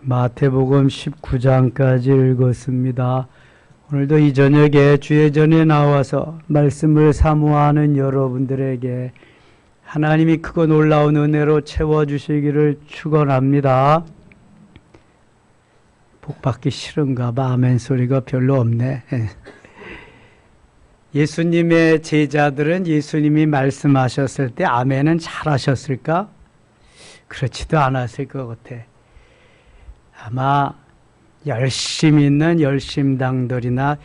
마태복음 19장까지 읽었습니다. 오늘도 이 저녁에 주의 전에 나와서 말씀을 사모하는 여러분들에게 하나님이 크고 놀라운 은혜로 채워주시기를 축원합니다. 복받기 싫은가 봐. 아멘 소리가 별로 없네. 예수님의 제자들은 예수님이 말씀하셨을 때 아멘은 잘하셨을까? 그렇지도 않았을 것 같아. 아마 열심 있는 열심당들이나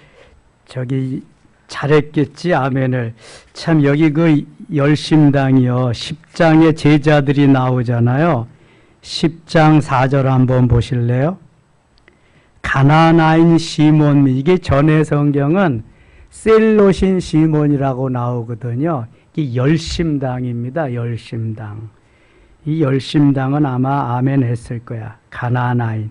저기 잘했겠지 아멘을. 참 여기 그 열심당이요 10장의 제자들이 나오잖아요. 10장 4절 한번 보실래요? 가나나인 시몬, 이게 전의 성경은 셀롯인 시몬이라고 나오거든요. 이 열심당입니다. 열심당. 이 열심당은 아마 아멘 했을 거야. 가나나인,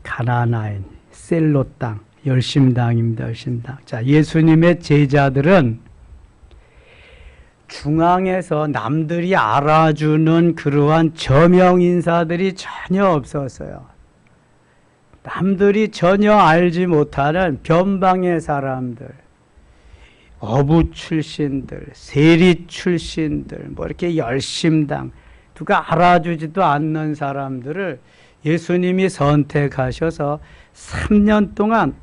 가나나인, 셀롯 땅, 열심당입니다. 열심당. 자, 예수님의 제자들은 중앙에서 남들이 알아주는 그러한 저명 인사들이 전혀 없었어요. 남들이 전혀 알지 못하는 변방의 사람들, 어부 출신들, 세리 출신들, 뭐 이렇게 열심당, 누가 알아주지도 않는 사람들을 예수님이 선택하셔서 3년 동안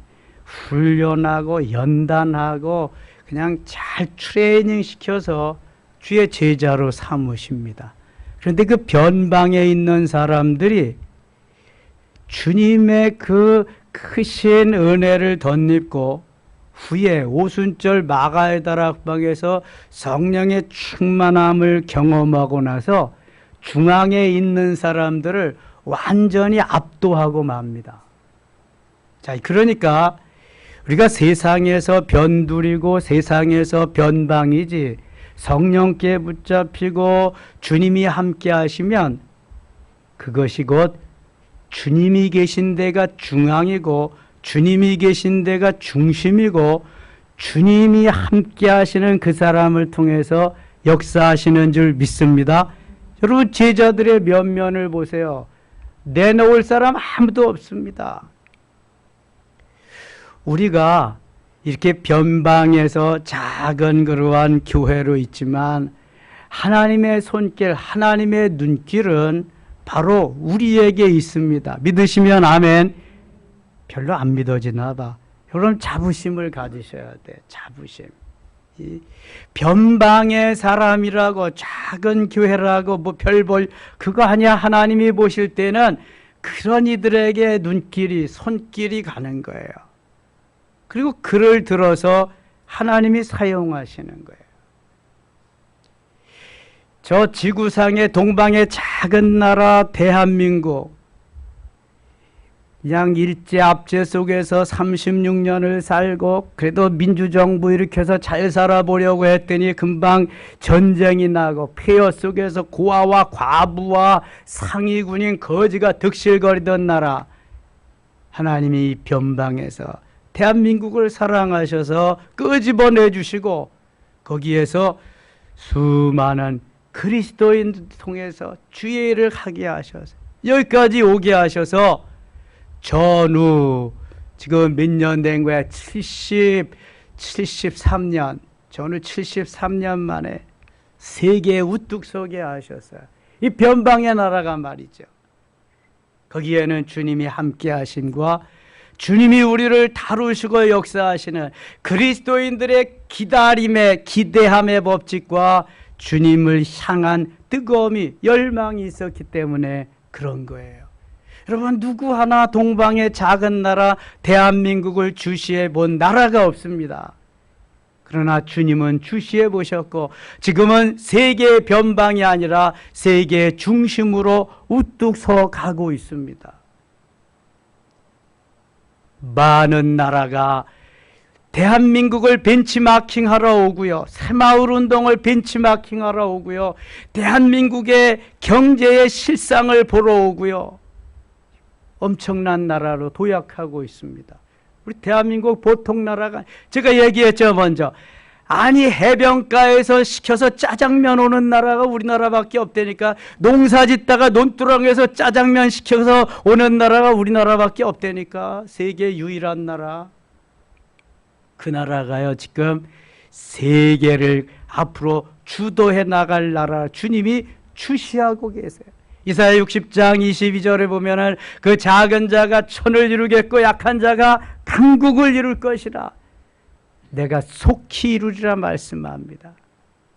훈련하고 연단하고 그냥 잘 트레이닝 시켜서 주의 제자로 삼으십니다. 그런데 그 변방에 있는 사람들이 주님의 그 크신 은혜를 덧입고 후에 오순절 마가의 다락방에서 성령의 충만함을 경험하고 나서 중앙에 있는 사람들을 완전히 압도하고 맙니다. 자, 그러니까 우리가 세상에서 변두리고 세상에서 변방이지 성령께 붙잡히고 주님이 함께 하시면 그것이 곧 주님이 계신 데가 중앙이고 주님이 계신 데가 중심이고 주님이 함께 하시는 그 사람을 통해서 역사하시는 줄 믿습니다. 여러분 제자들의 면면을 보세요. 내놓을 사람 아무도 없습니다. 우리가 이렇게 변방에서 작은 그러한 교회로 있지만 하나님의 손길, 하나님의 눈길은 바로 우리에게 있습니다. 믿으시면 아멘. 별로 안 믿어지나 봐. 여러분 자부심을 가지셔야 돼. 자부심. 이 변방의 사람이라고 작은 교회라고 뭐 별 볼 그거 아니야. 하나님이 보실 때는 그런 이들에게 눈길이 손길이 가는 거예요. 그리고 그를 들어서 하나님이 사용하시는 거예요. 저 지구상의 동방의 작은 나라 대한민국, 그냥 일제압제 속에서 36년을 살고 그래도 민주정부 일으켜서 잘 살아보려고 했더니 금방 전쟁이 나고 폐허 속에서 고아와 과부와 상위군인 거지가 득실거리던 나라, 하나님이 이 변방에서 대한민국을 사랑하셔서 끄집어내 주시고 거기에서 수많은 그리스도인 통해서 주의 일을 하게 하셔서 여기까지 오게 하셔서 전후 지금 몇 년 된 거야? 73년 전후 73년 만에 세계 우뚝 서게 하셨어요. 이 변방의 나라가 말이죠. 거기에는 주님이 함께 하심과 주님이 우리를 다루시고 역사하시는 그리스도인들의 기다림의 기대함의 법칙과 주님을 향한 뜨거움이 열망이 있었기 때문에 그런 거예요. 여러분 누구 하나 동방의 작은 나라 대한민국을 주시해 본 나라가 없습니다. 그러나 주님은 주시해 보셨고 지금은 세계 변방이 아니라 세계 중심으로 우뚝 서 가고 있습니다. 많은 나라가 대한민국을 벤치마킹하러 오고요. 새마을 운동을 벤치마킹하러 오고요. 대한민국의 경제의 실상을 보러 오고요. 엄청난 나라로 도약하고 있습니다. 우리 대한민국 보통 나라가 제가 얘기했죠. 먼저 아니 해변가에서 시켜서 짜장면 오는 나라가 우리나라밖에 없다니까. 농사 짓다가 논두렁에서 짜장면 시켜서 오는 나라가 우리나라밖에 없다니까. 세계 유일한 나라. 그 나라가요 지금 세계를 앞으로 주도해 나갈 나라 주님이 주시하고 계세요. 이사야 60장 22절에 보면은 그 작은 자가 천을 이루겠고 약한 자가 강국을 이룰 것이라. 내가 속히 이루리라 말씀합니다.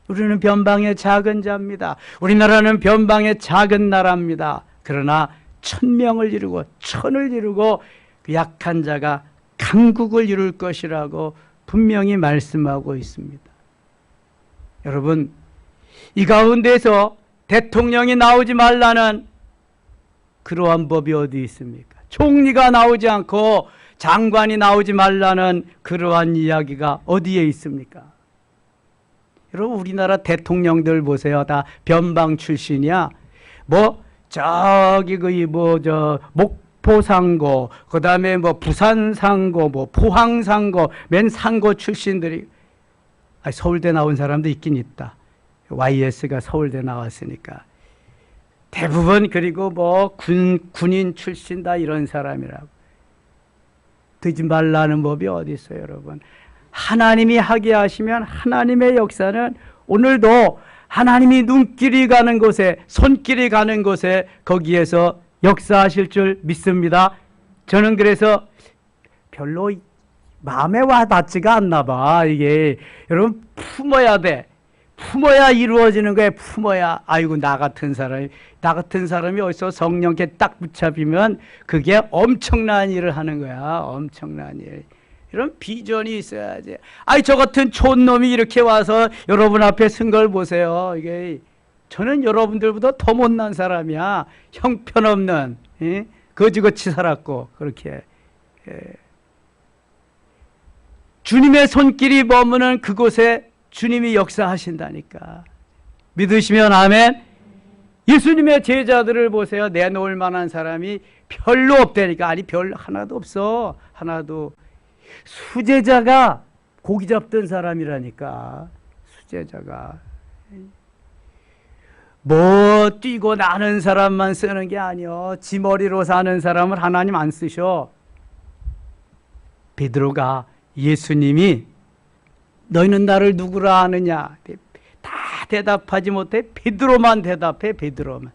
우리는 변방의 작은 자입니다. 우리나라는 변방의 작은 나라입니다. 그러나 천명을 이루고 천을 이루고 그 약한 자가 강국을 이룰 것이라고 분명히 말씀하고 있습니다. 여러분, 이 가운데서 대통령이 나오지 말라는 그러한 법이 어디 있습니까? 총리가 나오지 않고 장관이 나오지 말라는 그러한 이야기가 어디에 있습니까? 여러분, 우리나라 대통령들 보세요. 다 변방 출신이야. 목포상고, 그 다음에 부산상고, 포항상고, 맨 상고 출신들이, 서울대 나온 사람도 있긴 있다. YS가 서울대 나왔으니까. 대부분 그리고 군인 출신다 이런 사람이라고. 되지 말라는 법이 어디 있어요, 여러분? 하나님이 하게 하시면 하나님의 역사는 오늘도 하나님이 눈길이 가는 곳에, 손길이 가는 곳에 거기에서 역사하실 줄 믿습니다. 저는 그래서 별로 마음에 와닿지가 않나 봐. 이게 여러분 품어야 돼. 품어야 이루어지는 거예요. 품어야. 아이고 나 같은 사람이 어디서 성령께 딱 붙잡히면 그게 엄청난 일을 하는 거야. 엄청난 일. 이런 비전이 있어야지. 저 같은 촌놈이 이렇게 와서 여러분 앞에 쓴 걸 보세요. 이게 저는 여러분들보다 더 못난 사람이야. 형편없는, 거지같이 살았고 그렇게. 주님의 손길이 머무는 그곳에 주님이 역사하신다니까. 믿으시면 아멘. 예수님의 제자들을 보세요. 내놓을 만한 사람이 별로 없다니까. 아니 별 하나도 없어. 하나도. 수제자가 고기 잡던 사람이라니까. 수제자가. 뛰고 나는 사람만 쓰는 게 아니요. 지 머리로 사는 사람을 하나님 안 쓰셔. 베드로가 예수님이 너희는 나를 누구라 아느냐? 다 대답하지 못해. 베드로만 대답해. 베드로만.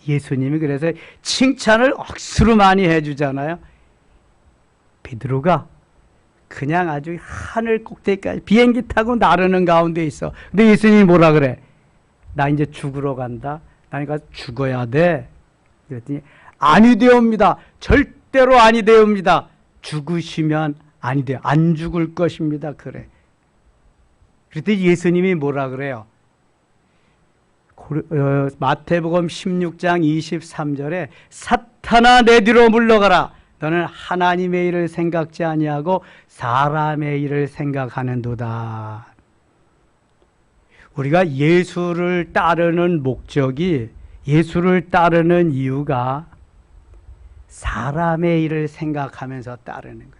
예수님이 그래서 칭찬을 억수로 많이 해주잖아요. 베드로가 그냥 아주 하늘 꼭대기까지 비행기 타고 나르는 가운데 있어. 근데 예수님이 뭐라 그래? 나 이제 죽으러 간다. 나니까 죽어야 돼. 그랬더니 아니 되옵니다. 절대로 아니 되옵니다. 죽으시면 아니 돼요. 안 죽을 것입니다. 그래. 그랬더니 예수님이 뭐라 그래요? 마태복음 16장 23절에 사탄아 내 뒤로 물러가라. 너는 하나님의 일을 생각지 아니하고 사람의 일을 생각하는도다. 우리가 예수를 따르는 목적이, 예수를 따르는 이유가 사람의 일을 생각하면서 따르는 거예요.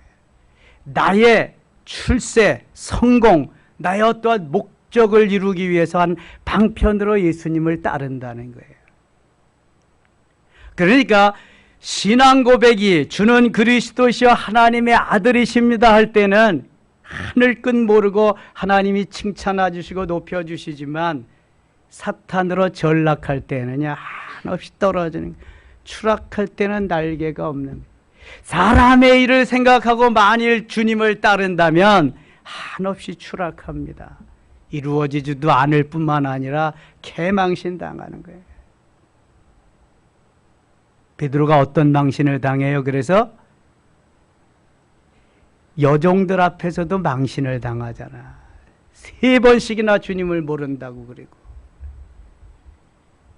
나의 출세, 성공, 나의 어떠한 목적을 이루기 위해서 한 방편으로 예수님을 따른다는 거예요. 그러니까 신앙 고백이 주는 그리스도시여 하나님의 아들이십니다 할 때는 하늘 끝 모르고 하나님이 칭찬해 주시고 높여 주시지만 사탄으로 전락할 때는요 한없이 떨어지는, 추락할 때는 날개가 없는, 사람의 일을 생각하고 만일 주님을 따른다면 한없이 추락합니다. 이루어지지도 않을 뿐만 아니라 개망신당하는 거예요. 베드로가 어떤 망신을 당해요? 그래서 여종들 앞에서도 망신을 당하잖아. 3번씩이나 주님을 모른다고. 그리고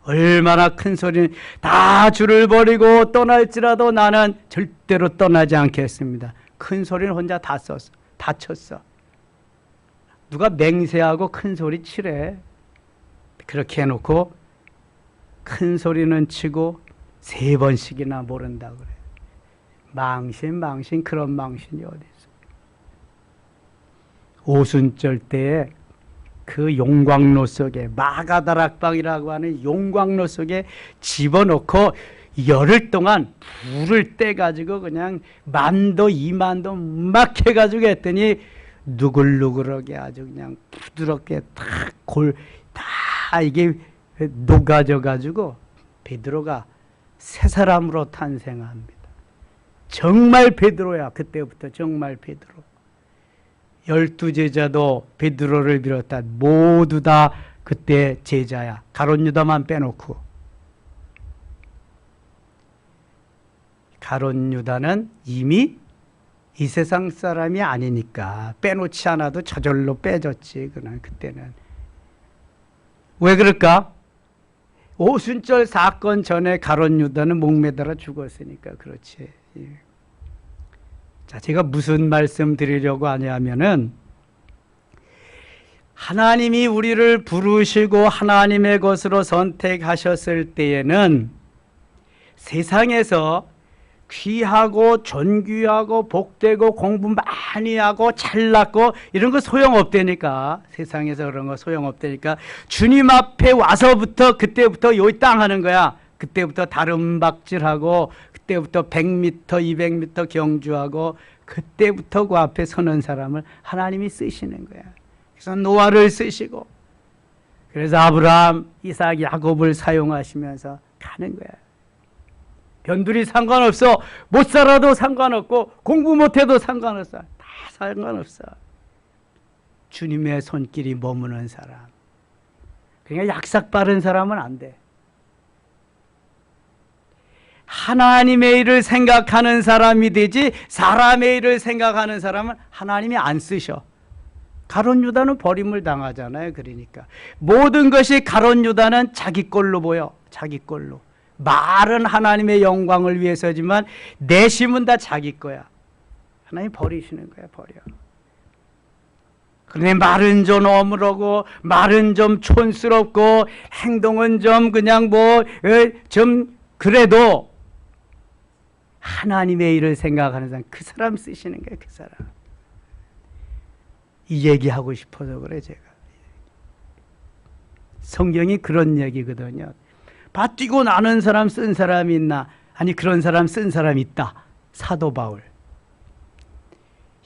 얼마나 큰 소리는 다 주를 버리고 떠날지라도 나는 절대로 떠나지 않겠습니다. 큰 소리는 혼자 다 쳤어. 누가 맹세하고 큰 소리 치래. 그렇게 해놓고 큰 소리는 치고 3번씩이나 모른다고 그래. 망신 그런 망신이 어디 있어. 오순절 때에 그 용광로 속에, 마가다락방이라고 하는 용광로 속에 집어넣고 열흘 동안 불을 떼가지고 그냥 만도 2만도 막 해가지고 했더니 누글누글하게 아주 그냥 부드럽게 다 이게 녹아져가지고 베드로가 새 사람으로 탄생합니다. 정말 베드로야. 그때부터 정말 베드로. 12제자도 베드로를 비롯한 모두 다 그때 제자야. 가룟 유다만 빼놓고. 가룟 유다는 이미 이 세상 사람이 아니니까 빼놓지 않아도 저절로 빼졌지. 그때는. 왜 그럴까? 오순절 사건 전에 가룟 유다는 목매달아 죽었으니까 그렇지. 자, 제가 무슨 말씀 드리려고 하냐면은, 하나님이 우리를 부르시고 하나님의 것으로 선택하셨을 때에는 세상에서 귀하고 존귀하고 복되고 공부 많이 하고 잘났고 이런 거 소용없다니까. 세상에서 그런 거 소용없다니까. 주님 앞에 와서부터 그때부터 여기 땅 하는 거야. 그때부터 다름박질하고 그때부터 100m 200m 경주하고 그때부터 그 앞에 서는 사람을 하나님이 쓰시는 거야. 그래서 노아를 쓰시고, 그래서 아브라함, 이삭, 야곱을 사용하시면서 가는 거야. 변두리 상관없어. 못 살아도 상관없고 공부 못해도 상관없어. 다 상관없어. 주님의 손길이 머무는 사람. 그러니까 약삭 빠른 사람은 안 돼. 하나님의 일을 생각하는 사람이 되지 사람의 일을 생각하는 사람은 하나님이 안 쓰셔. 가룟 유다는 버림을 당하잖아요. 그러니까 모든 것이 가룟 유다는 자기 걸로 보여. 자기 걸로. 말은 하나님의 영광을 위해서지만 내심은 다 자기 거야. 하나님 버리시는 거야. 버려. 그런데 말은 좀 어물하고 말은 좀 촌스럽고 행동은 좀 그냥 좀 그래도 하나님의 일을 생각하는 사람, 그 사람 쓰시는 거예요. 그 사람. 이 얘기하고 싶어서 그래 제가. 성경이 그런 얘기거든요. 밭 뛰고 나는 사람 쓴 사람이 있나? 아니, 그런 사람 쓴 사람이 있다. 사도 바울.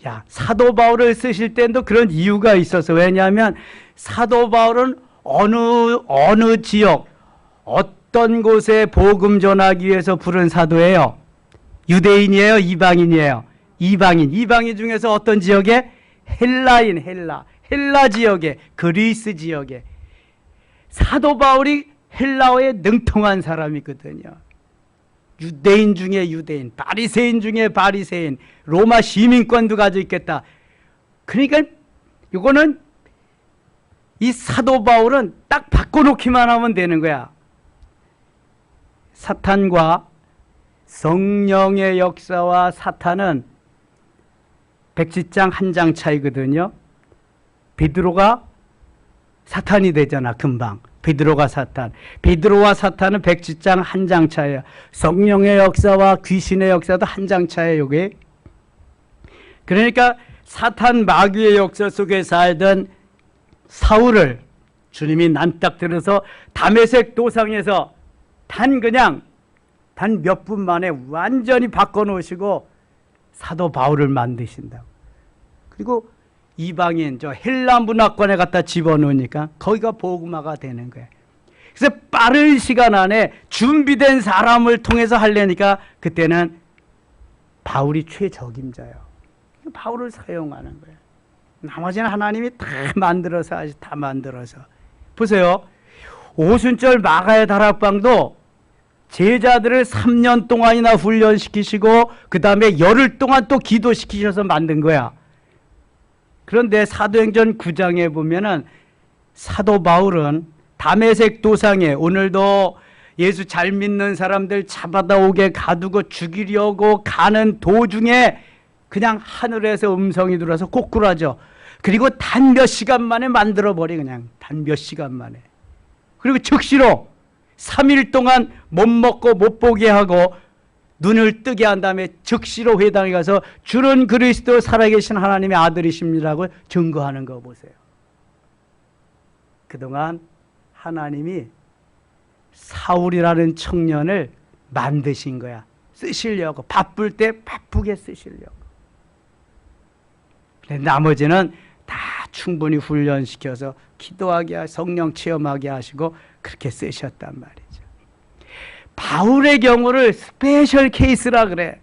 야, 사도 바울을 쓰실 때도 그런 이유가 있어서. 왜냐하면 사도 바울은 어느 지역, 어떤 곳에 복음 전하기 위해서 부른 사도예요? 유대인이에요? 이방인이에요? 이방인. 이방인 중에서 어떤 지역에? 헬라인, 헬라 지역에, 그리스 지역에. 사도 바울이 헬라어에 능통한 사람이거든요. 유대인 중에 유대인, 바리새인 중에 바리새인, 로마 시민권도 가지고 있겠다. 그러니까 이거는 이 사도 바울은 딱 바꿔놓기만 하면 되는 거야. 사탄과 성령의 역사와 사탄은 백지장 한 장 차이거든요. 베드로가 사탄이 되잖아, 금방. 베드로가 사탄. 베드로와 사탄은 백지장 한 장 차예요. 성령의 역사와 귀신의 역사도 한 장 차예요, 이게. 그러니까 사탄 마귀의 역사 속에 살던 사울을 주님이 난딱 들어서 다메섹 도상에서 단 몇 분 만에 완전히 바꿔놓으시고 사도 바울을 만드신다고. 그리고 이방인 저 헬라 문화권에 갖다 집어넣으니까 거기가 복음화가 되는 거예요. 그래서 빠른 시간 안에 준비된 사람을 통해서 하려니까 그때는 바울이 최적임자예요. 바울을 사용하는 거예요. 나머지는 하나님이 다 만들어서 하시, 다 만들어서. 보세요. 오순절 마가의 다락방도 제자들을 3년 동안이나 훈련시키시고 그 다음에 열흘 동안 또 기도시키셔서 만든 거야. 그런데 사도행전 9장에 보면은 사도 바울은 다메섹 도상에 오늘도 예수 잘 믿는 사람들 잡아다 오게 가두고 죽이려고 가는 도중에 그냥 하늘에서 음성이 들어와서 꼬꾸라져. 그리고 단 몇 시간 만에 만들어버리. 그냥 단 몇 시간 만에. 그리고 즉시로 3일 동안 못 먹고 못 보게 하고 눈을 뜨게 한 다음에 즉시로 회당에 가서 주는 그리스도 살아계신 하나님의 아들이십니다라고 증거하는 거 보세요. 그동안 하나님이 사울이라는 청년을 만드신 거야. 쓰시려고. 바쁠 때 바쁘게 쓰시려고. 나머지는 다 충분히 훈련시켜서 기도하게, 성령 체험하게 하시고 그렇게 쓰셨단 말이죠. 바울의 경우를 스페셜 케이스라 그래.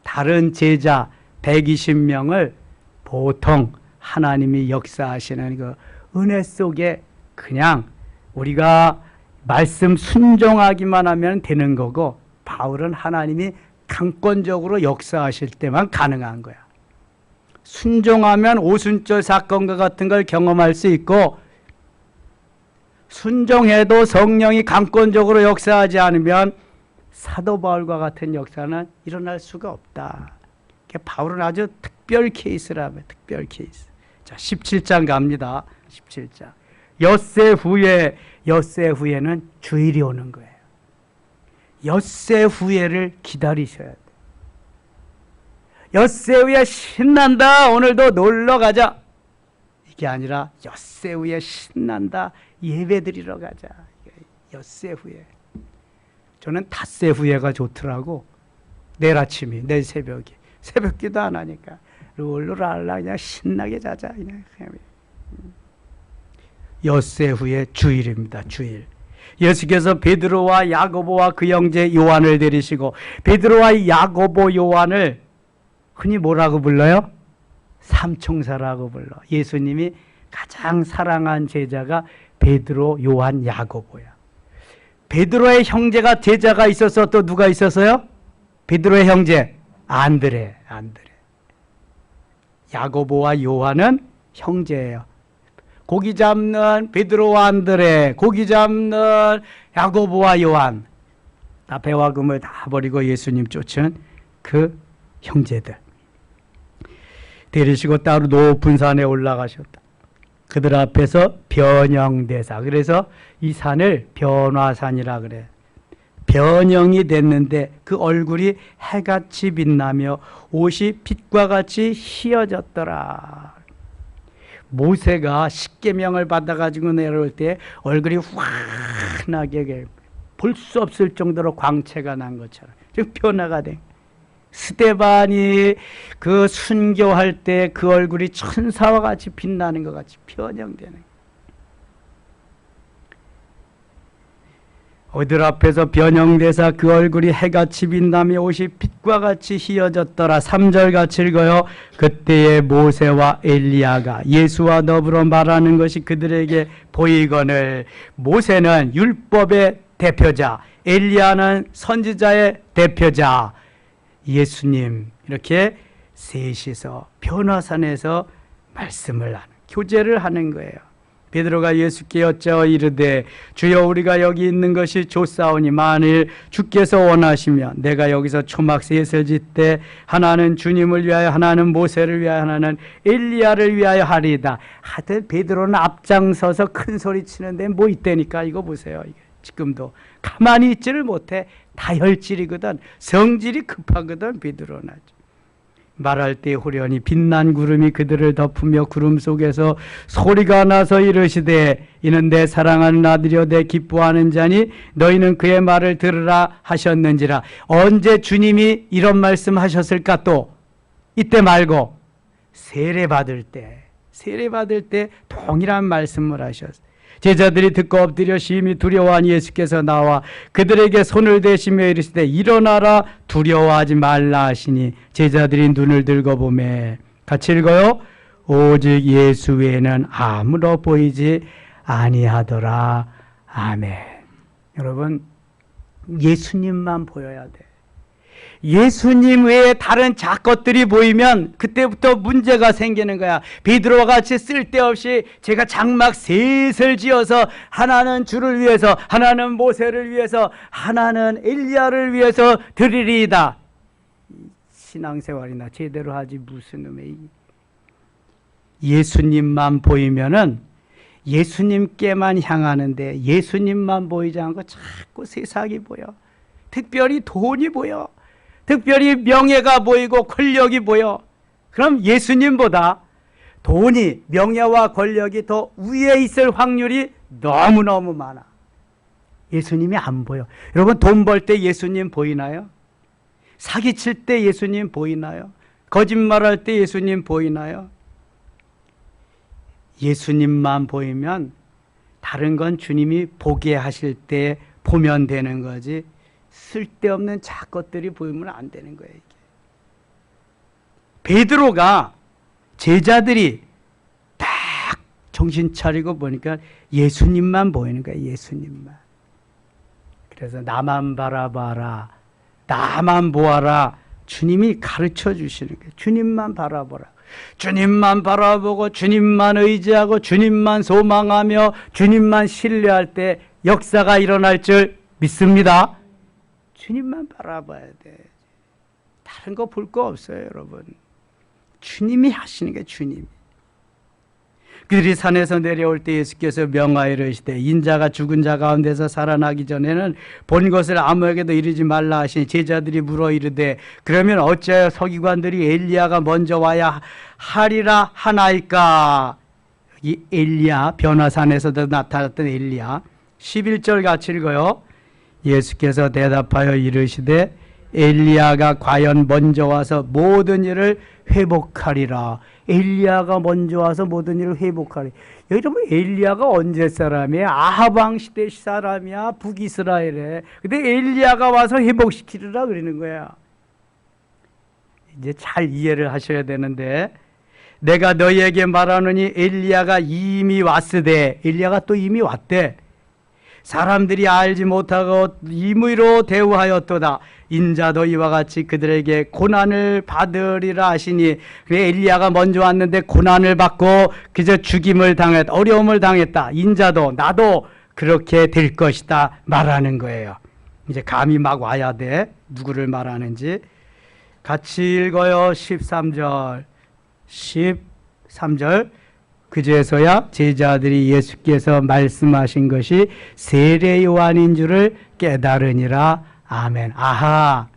다른 제자 120명을 보통 하나님이 역사하시는 그 은혜 속에 그냥 우리가 말씀 순종하기만 하면 되는 거고, 바울은 하나님이 강권적으로 역사하실 때만 가능한 거야. 순종하면 오순절 사건과 같은 걸 경험할 수 있고, 순종해도 성령이 강권적으로 역사하지 않으면 사도 바울과 같은 역사는 일어날 수가 없다. 바울은 아주 특별 케이스라며, 특별 케이스. 자, 17장 갑니다. 17장. 엿새 후에는 주일이 오는 거예요. 엿새 후에를 기다리셔야 돼요. 엿새 후에 신난다. 오늘도 놀러 가자. 이게 아니라 엿새 후에 신난다. 예배 드리러 가자. 엿새 후에. 저는 닷새 후에가 좋더라고. 내일 아침이, 내일 새벽이. 새벽 기도 안 하니까. 룰루랄라 그냥 신나게 자자. 그냥. 엿새 후에 주일입니다. 주일. 예수께서 베드로와 야고보와 그 형제 요한을 데리시고, 베드로와 야고보 요한을 흔히 뭐라고 불러요? 삼총사라고 불러. 예수님이 가장 사랑한 제자가 베드로, 요한, 야고보야. 베드로의 형제가 제자가 있어서 또 누가 있었어요? 베드로의 형제 안드레. 야고보와 요한은 형제예요. 고기 잡는 베드로와 안드레, 고기 잡는 야고보와 요한, 다 배와 금을 다 버리고 예수님 쫓은 그 형제들 데리시고 따로 높은 산에 올라가셨다. 그들 앞에서 변형대사. 그래서 이 산을 변화산이라 그래. 변형이 됐는데 그 얼굴이 해같이 빛나며 옷이 빛과 같이 희어졌더라. 모세가 십계명을 받아가지고 내려올 때 얼굴이 환하게 볼 수 없을 정도로 광채가 난 것처럼 즉 변화가 된. 스데반이 그 순교할 때 그 얼굴이 천사와 같이 빛나는 것 같이 변형되는. 어들 앞에서 변형돼서 그 얼굴이 해같이 빛나며 옷이 빛과 같이 희어졌더라. 3절 같이 읽어요. 그때에 모세와 엘리야가 예수와 더불어 말하는 것이 그들에게 보이거늘. 모세는 율법의 대표자, 엘리야는 선지자의 대표자, 예수님 이렇게 셋이서 변화산에서 말씀을 하는, 교제를 하는 거예요. 베드로가 예수께 여짜어 이르되 주여 우리가 여기 있는 것이 좋사오니 만일 주께서 원하시면 내가 여기서 초막셋을 짓되 하나는 주님을 위하여 하나는 모세를 위하여 하나는 엘리야를 위하여 하리이다. 하여튼 베드로는 앞장서서 큰 소리 치는데 뭐 있다니까. 이거 보세요. 지금도 가만히 있지를 못해. 다혈질이거든. 성질이 급하거든. 베드로는 아주. 말할 때 호련히 빛난 구름이 그들을 덮으며 구름 속에서 소리가 나서 이르시되 이는 내 사랑하는 아들이여 내 기뻐하는 자니 너희는 그의 말을 들으라 하셨는지라. 언제 주님이 이런 말씀 하셨을까? 또 이때 말고 세례 받을 때 동일한 말씀을 하셨어요. 제자들이 듣고 엎드려 심히 두려워하니 예수께서 나와 그들에게 손을 대시며 이르시되 일어나라 두려워하지 말라 하시니 제자들이 눈을 들고 보매. 같이 읽어요. 오직 예수 외에는 아무도 보이지 아니하더라. 아멘. 여러분, 예수님만 보여야 돼. 예수님 외에 다른 작것들이 보이면 그때부터 문제가 생기는 거야. 베드로와 같이 쓸데없이 제가 장막 셋을 지어서 하나는 주를 위해서, 하나는 모세를 위해서, 하나는 엘리야를 위해서 드리리이다. 신앙생활이나 제대로 하지 무슨 놈의. 예수님만 보이면은 예수님께만 향하는데 예수님만 보이지 않고 자꾸 세상이 보여. 특별히 돈이 보여. 특별히 명예가 보이고 권력이 보여. 그럼 예수님보다 돈이, 명예와 권력이 더 위에 있을 확률이 너무너무 많아. 예수님이 안 보여. 여러분, 돈 벌 때 예수님 보이나요? 사기칠 때 예수님 보이나요? 거짓말할 때 예수님 보이나요? 예수님만 보이면 다른 건 주님이 보게 하실 때 보면 되는 거지, 쓸데없는 작것들이 보이면 안 되는 거예요. 이게. 베드로가, 제자들이 딱 정신 차리고 보니까 예수님만 보이는 거예요. 예수님만. 그래서 나만 바라봐라, 나만 보아라, 주님이 가르쳐 주시는 거예요. 주님만 바라보라. 주님만 바라보고 주님만 의지하고 주님만 소망하며 주님만 신뢰할 때 역사가 일어날 줄 믿습니다. 주님만 바라봐야 돼. 다른 거 볼 거 없어요, 여러분. 주님이 하시는 게 주님이. 그들이 산에서 내려올 때 예수께서 명하여 이르시되 인자가 죽은 자 가운데서 살아나기 전에는 본 것을 아무에게도 이르지 말라 하시니 제자들이 물어 이르되 그러면 어찌하여 서기관들이 엘리야가 먼저 와야 하리라 하나이까. 이 엘리야, 변화산에서도 나타났던 엘리야. 11절 같이 읽어요. 예수께서 대답하여 이르시되 엘리야가 과연 먼저 와서 모든 일을 회복하리라. 엘리야가 먼저 와서 모든 일을 회복하리. 여러분, 엘리야가 언제 사람이야? 아합 왕 시대 사람이야. 북이스라엘에. 근데 엘리야가 와서 회복시키리라 그러는 거야. 이제 잘 이해를 하셔야 되는데, 내가 너희에게 말하노니 엘리야가 이미 왔으되, 엘리야가 또 이미 왔대. 사람들이 알지 못하고 임의로 대우하였도다. 인자도 이와 같이 그들에게 고난을 받으리라 하시니, 그래, 엘리야가 먼저 왔는데 고난을 받고 그저 죽임을 당했다, 어려움을 당했다. 인자도, 나도 그렇게 될 것이다 말하는 거예요. 이제 감이 막 와야 돼. 누구를 말하는지 같이 읽어요. 13절. 그제서야 제자들이 예수께서 말씀하신 것이 세례 요한인 줄을 깨달으니라. 아멘. 아하,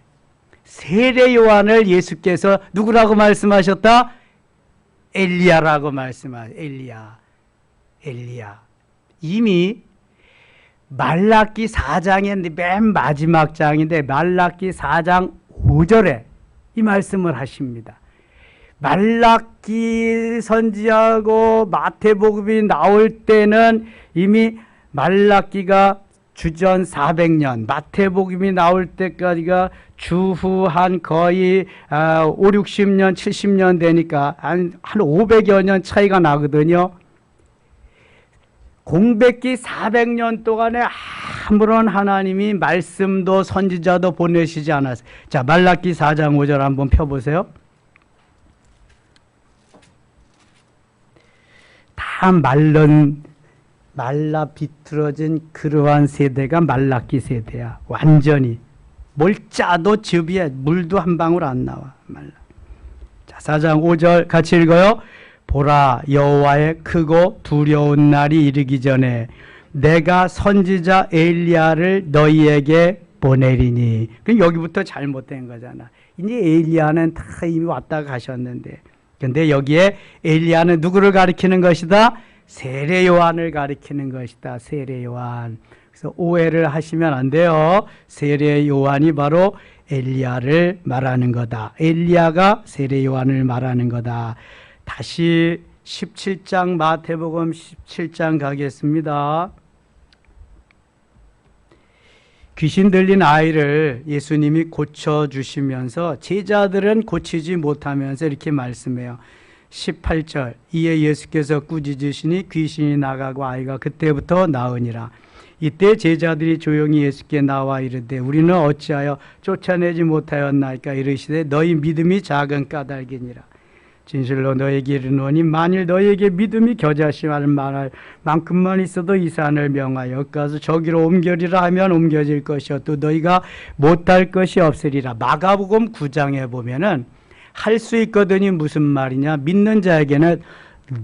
세례 요한을 예수께서 누구라고 말씀하셨다? 엘리야라고 말씀하셨다. 엘리야. 이미 말라기 4장의 맨 마지막 장인데 말라기 4장 5절에 이 말씀을 하십니다. 말라기 선지하고 마태복음이 나올 때는 이미 말라기가 주전 400년, 마태복음이 나올 때까지가 주후 한 거의 5, 60년, 70년 되니까 한 500여 년 차이가 나거든요. 공백기 400년 동안에 아무런 하나님이 말씀도 선지자도 보내시지 않았어요. 자, 말라기 4장 5절 한번 펴보세요. 다 말라 비틀어진 그러한 세대가 말라기 세대야. 완전히 뭘 짜도 즙이야. 물도 한 방울 안 나와. 말라. 자, 4장 5절 같이 읽어요. 보라, 여호와의 크고 두려운 날이 이르기 전에 내가 선지자 엘리야를 너희에게 보내리니. 그럼 여기부터 잘못된 거잖아. 이제 엘리야는 다 이미 왔다 가셨는데, 근데 여기에 엘리야는 누구를 가리키는 것이다? 세례 요한을 가리키는 것이다. 세례 요한. 그래서 오해를 하시면 안 돼요. 세례 요한이 바로 엘리야를 말하는 거다. 엘리야가 세례 요한을 말하는 거다. 다시 17장, 마태복음 17장 가겠습니다. 귀신 들린 아이를 예수님이 고쳐주시면서 제자들은 고치지 못하면서 이렇게 말씀해요. 18절. 이에 예수께서 꾸짖으시니 귀신이 나가고 아이가 그때부터 나으니라. 이때 제자들이 조용히 예수께 나와 이르되 우리는 어찌하여 쫓아내지 못하였나이까. 이르시되 너희 믿음이 작은 까닭이니라. 진실로 너에게 이르노니 만일 너에게 믿음이 겨자씨알 만할 만큼만 있어도 이 산을 명하여 가서 저기로 옮겨리라 하면 옮겨질 것이요 또 너희가 못할 것이 없으리라. 마가복음 9장에 보면은 할 수 있거든이 무슨 말이냐? 믿는 자에게는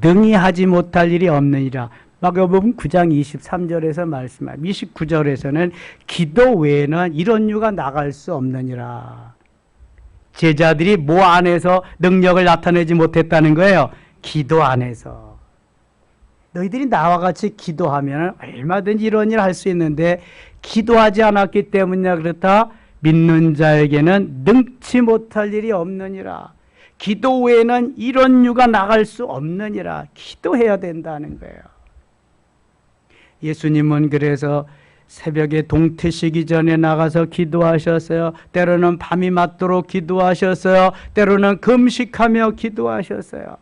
능히 하지 못할 일이 없느니라. 마가복음 9장 23절에서 말씀합니다. 29절에서는 기도 외에는 이런 유가 나갈 수 없느니라. 제자들이 뭐 안에서 능력을 나타내지 못했다는 거예요? 기도 안에서. 너희들이 나와 같이 기도하면 얼마든지 이런 일 할 수 있는데 기도하지 않았기 때문이야 그렇다. 믿는 자에게는 능치 못할 일이 없느니라. 기도 외에는 이런 유가 나갈 수 없느니라. 기도해야 된다는 거예요. 예수님은 그래서 새벽에 동트시기 전에 나가서 기도하셨어요. 때로는 밤이 맞도록 기도하셨어요. 때로는 금식하며 기도하셨어요.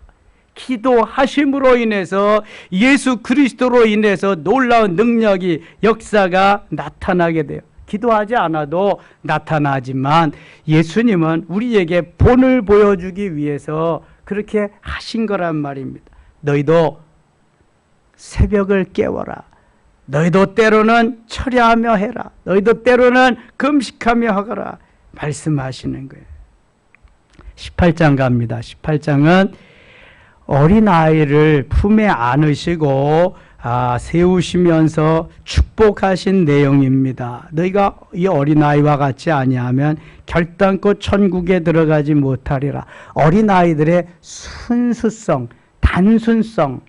기도하심으로 인해서 예수 그리스도로 인해서 놀라운 능력이 역사가 나타나게 돼요. 기도하지 않아도 나타나지만 예수님은 우리에게 본을 보여주기 위해서 그렇게 하신 거란 말입니다. 너희도 새벽을 깨워라. 너희도 때로는 철야하며 해라. 너희도 때로는 금식하며 하거라. 말씀하시는 거예요. 18장 갑니다. 18장은 어린아이를 품에 안으시고 세우시면서 축복하신 내용입니다. 너희가 이 어린아이와 같이 아니하면 결단코 천국에 들어가지 못하리라. 어린아이들의 순수성, 단순성,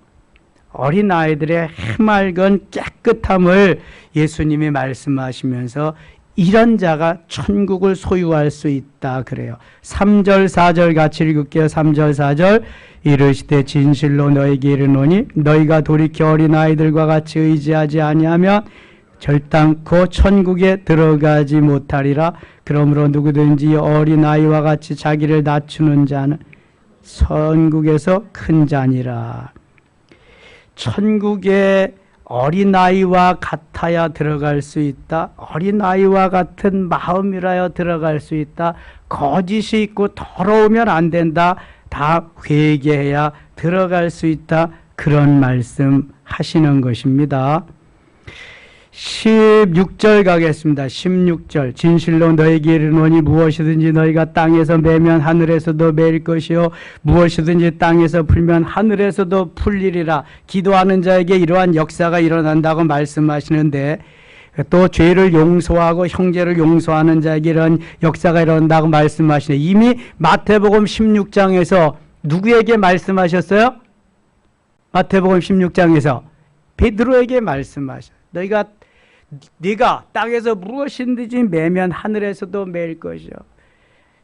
어린아이들의 해맑은 깨끗함을 예수님이 말씀하시면서 이런 자가 천국을 소유할 수 있다 그래요. 3절 4절 같이 읽을게요. 3절 4절 이르시되 진실로 너희에게 이르노니 너희가 돌이켜 어린아이들과 같이 의지하지 아니하면 결단코 천국에 들어가지 못하리라. 그러므로 누구든지 어린아이와 같이 자기를 낮추는 자는 천국에서 큰 자니라. 천국에 어린아이와 같아야 들어갈 수 있다. 어린아이와 같은 마음이라야 들어갈 수 있다. 거짓이 있고 더러우면 안 된다. 다 회개해야 들어갈 수 있다. 그런 말씀 하시는 것입니다. 16절 가겠습니다. 16절 진실로 너희에게 이르노니 무엇이든지 너희가 땅에서 매면 하늘에서도 매일 것이요 무엇이든지 땅에서 풀면 하늘에서도 풀리리라. 기도하는 자에게 이러한 역사가 일어난다고 말씀하시는데 또 죄를 용서하고 형제를 용서하는 자에게 이런 역사가 일어난다고 말씀하시네. 이미 마태복음 16장에서 누구에게 말씀하셨어요? 마태복음 16장에서 베드로에게 말씀하셨어요. 네가 땅에서 무엇이든지 매면 하늘에서도 매일 것이요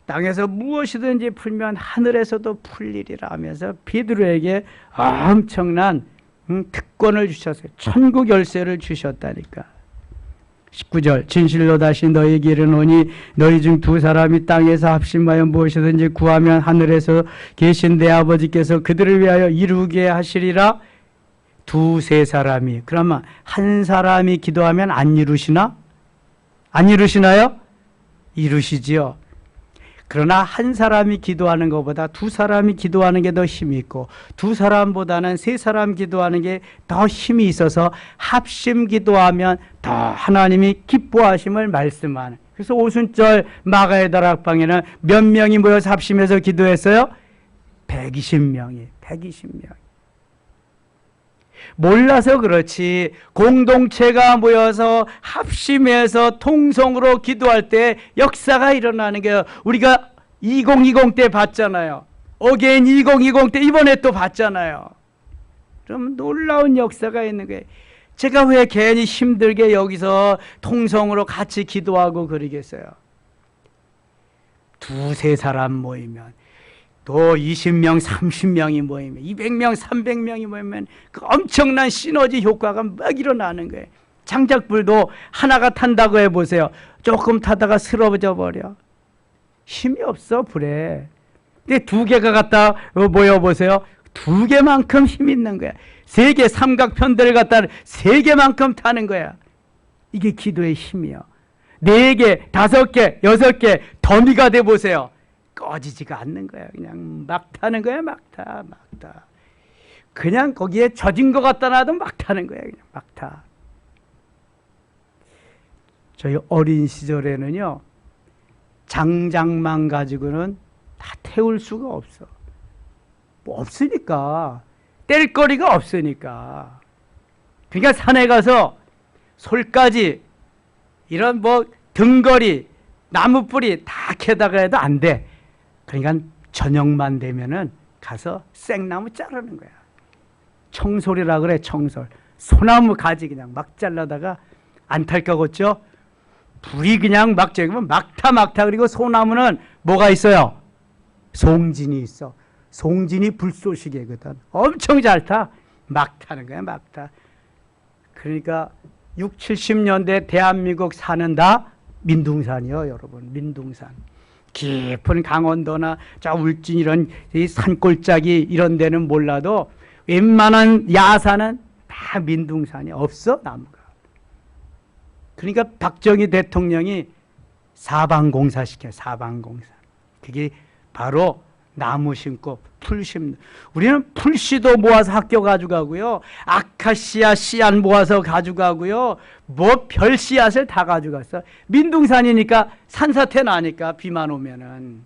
땅에서 무엇이든지 풀면 하늘에서도 풀리리라 하면서 베드로에게 엄청난 특권을 주셨어요. 천국 열쇠를 주셨다니까. 19절 진실로 다시 너희에게 이르노니 너희 중 두 사람이 땅에서 합심하여 무엇이든지 구하면 하늘에서 계신 내 아버지께서 그들을 위하여 이루게 하시리라. 두세 사람이, 그러면 한 사람이 기도하면 안 이루시나? 안 이루시나요? 이루시지요. 그러나 한 사람이 기도하는 것보다 두 사람이 기도하는 게 더 힘이 있고 두 사람보다는 세 사람 기도하는 게 더 힘이 있어서 합심 기도하면 더 하나님이 기뻐하심을 말씀하는. 그래서 오순절 마가의 다락방에는 몇 명이 모여서 합심해서 기도했어요? 120명이. 120명. 몰라서 그렇지 공동체가 모여서 합심해서 통성으로 기도할 때 역사가 일어나는 거예요. 우리가 2020 때 봤잖아요. 어게인 2020 때 이번에 또 봤잖아요. 그럼 놀라운 역사가 있는 거예요. 제가 왜 괜히 힘들게 여기서 통성으로 같이 기도하고 그러겠어요. 두세 사람 모이면 또 20명, 30명이 모이면 200명, 300명이 모이면 그 엄청난 시너지 효과가 막 일어나는 거예요. 장작불도 하나가 탄다고 해보세요. 조금 타다가 쓰러져 버려. 힘이 없어 불에. 근데 두 개가 갖다 모여보세요. 두 개만큼 힘 있는 거야. 세 개 삼각편대를 갖다 세 개만큼 타는 거야. 이게 기도의 힘이요. 네 개, 다섯 개, 여섯 개 더미가 돼 보세요. 꺼지지가 않는 거야. 그냥 막 타는 거야. 막 타. 그냥 거기에 젖은 것 같다 놔도 막 타는 거야. 그냥 막 타. 저희 어린 시절에는요. 장작만 가지고는 다 태울 수가 없어. 뭐 없으니까. 뗄 거리가 없으니까. 그러니까 산에 가서 솔가지, 이런 뭐 등거리, 나무뿌리 다 캐다가 해도 안 돼. 그러니까 저녁만 되면은 가서 생나무 자르는 거야. 청솔이라 그래, 청솔. 소나무 가지 그냥 막 잘라다가 안 탈 거겠죠? 불이 그냥 막 저기면 막타. 그리고 소나무는 뭐가 있어요? 송진이 있어. 송진이 불쏘시개거든. 엄청 잘 타. 막 타는 거야, 막 타. 그러니까 6, 70년대 대한민국 산은 다 민둥산이요, 여러분. 민둥산. 깊은 강원도나 저 울진 이런 이 산골짜기 이런 데는 몰라도 웬만한 야산은 다 민둥산이 없어, 나무가. 그러니까 박정희 대통령이 사방공사 시켜요, 사방공사. 그게 바로 나무 심고 풀 심는. 우리는 풀씨도 모아서 학교 가져가고요, 아카시아 씨앗 모아서 가져가고요, 뭐 별 씨앗을 다 가져갔어. 민둥산이니까 산사태 나니까 비만 오면은.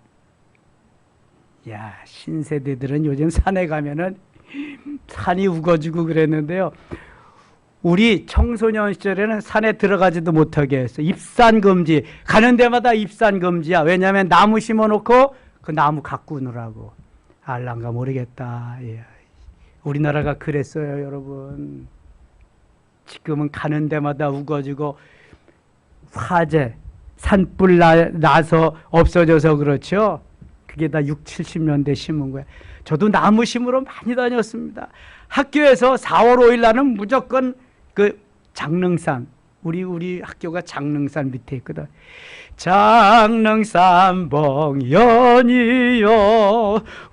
야, 신세대들은 요즘 산에 가면은 산이 우거지고 그랬는데요, 우리 청소년 시절에는 산에 들어가지도 못하게 했어. 입산 금지. 가는 데마다 입산 금지야. 왜냐하면 나무 심어놓고 그 나무 갖고 오느라고. 알란가 모르겠다. 예. 우리나라가 그랬어요, 여러분. 지금은 가는 데마다 우거지고 화재, 산불 나서 없어져서 그렇죠. 그게 다 6, 70년대 심은 거야. 저도 나무 심으러 많이 다녔습니다. 학교에서 4월 5일 날은 무조건 그 장릉산, 우리 학교가 장릉산 밑에 있거든. 장릉산 봉연이여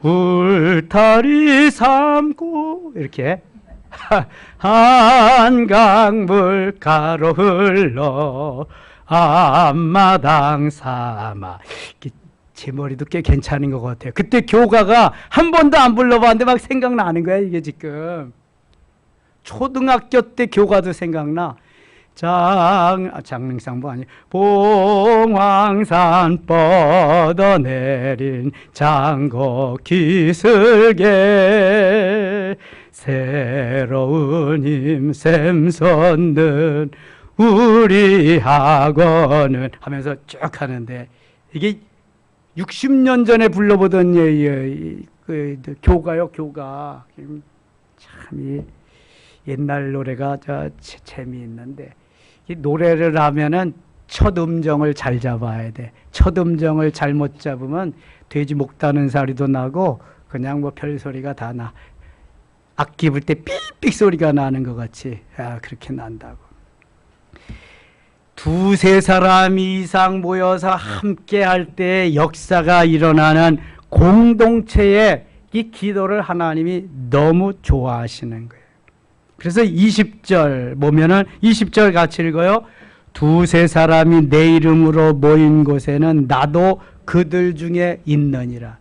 울타리 삼고 이렇게 한강물 가로 흘러 앞마당 삼아. 제 머리도 꽤 괜찮은 것 같아요. 그때 교가가 한 번도 안 불러봤는데 막 생각나는 거야, 이게 지금. 초등학교 때 교가도 생각나. 장릉상보 아니, 봉황산 뻗어내린 장곡 기슭에 새로운 힘 샘솟는 우리 학원은 하면서 쭉 하는데, 이게 60년 전에 불러보던 교가요, 교가. 참 옛날 노래가 재미있는데, 이 노래를 하면은 첫 음정을 잘 잡아야 돼. 첫 음정을 잘못 잡으면 돼지 목 따는 소리도 나고 그냥 뭐 별소리가 다 나. 악기 불 때 삑삑 소리가 나는 것 같이 그렇게 난다고. 두세 사람 이상 모여서 함께 할 때 역사가 일어나는 공동체의 이 기도를 하나님이 너무 좋아하시는 거예요. 그래서 20절 보면은 20절 같이 읽어요. 두세 사람이 내 이름으로 모인 곳에는 나도 그들 중에 있느니라.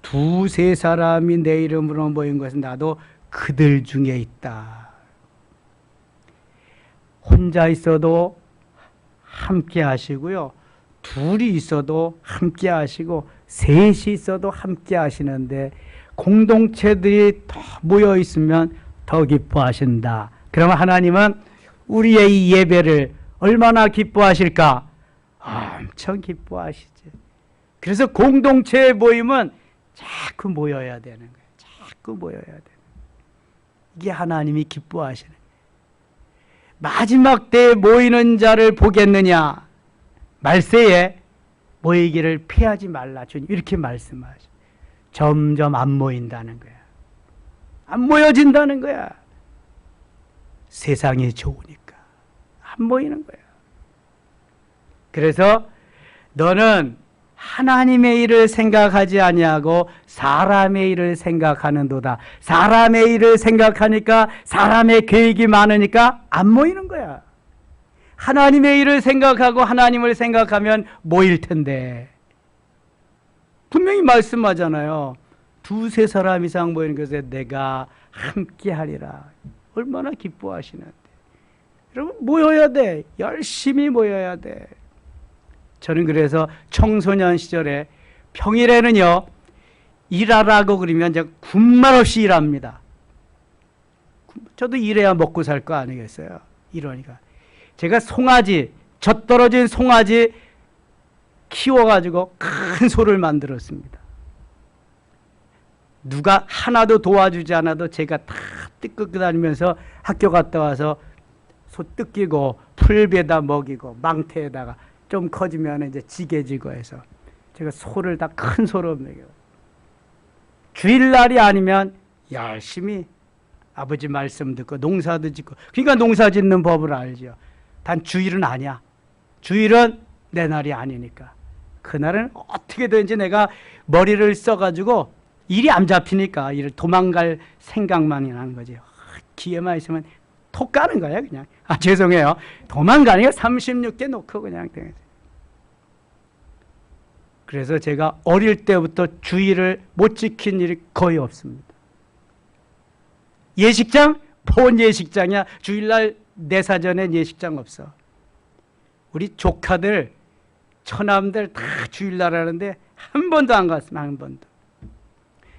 두세 사람이 내 이름으로 모인 곳은 나도 그들 중에 있다. 혼자 있어도 함께 하시고요, 둘이 있어도 함께 하시고, 셋이 있어도 함께 하시는데 공동체들이 더 모여 있으면 더 기뻐하신다. 그러면 하나님은 우리의 이 예배를 얼마나 기뻐하실까? 엄청 기뻐하시지. 그래서 공동체의 모임은 자꾸 모여야 되는 거예요. 자꾸 모여야 되는 거예요. 이게 하나님이 기뻐하시는 거예요. 마지막 때에 모이는 자를 보겠느냐? 말세에 모이기를 피하지 말라. 주님 이렇게 말씀하셔. 점점 안 모인다는 거야. 안 모여진다는 거야. 세상이 좋으니까 안 모이는 거야. 그래서 너는 하나님의 일을 생각하지 아니하고 사람의 일을 생각하는도다. 사람의 일을 생각하니까 사람의 계획이 많으니까 안 모이는 거야. 하나님의 일을 생각하고 하나님을 생각하면 모일 텐데. 분명히 말씀하잖아요. 두세 사람 이상 모이는 것에 내가 함께 하리라. 얼마나 기뻐하시는데. 여러분 모여야 돼. 열심히 모여야 돼. 저는 그래서 청소년 시절에 평일에는요, 일하라고 그러면 제가 군말 없이 일합니다. 저도 일해야 먹고 살 거 아니겠어요. 이러니까 제가 송아지, 젖떨어진 송아지 키워가지고 큰 소를 만들었습니다. 누가 하나도 도와주지 않아도 제가 다 뜯고 다니면서 학교 갔다 와서 소 뜯기고 풀베다 먹이고 망태에다가 좀 커지면 이제 지게지고 해서 제가 소를 다 큰 소로 먹여요. 주일날이 아니면 열심히 아버지 말씀 듣고 농사도 짓고, 그러니까 농사 짓는 법을 알죠. 단 주일은 아니야. 주일은 내 날이 아니니까. 그날은 어떻게든지 내가 머리를 써가지고 일이 안 잡히니까 일을 도망갈 생각만 하는 거지. 기회만 있으면 톡 까는 거야 그냥. 아 죄송해요. 도망가니까 36개 놓고 그냥. 그래서 제가 어릴 때부터 주일을 못 지킨 일이 거의 없습니다. 예식장? 뭔 예식장이야. 주일날 내 사전엔 예식장 없어. 우리 조카들 처남들 다 주일날 하는데 한 번도 안 갔으면 한 번도.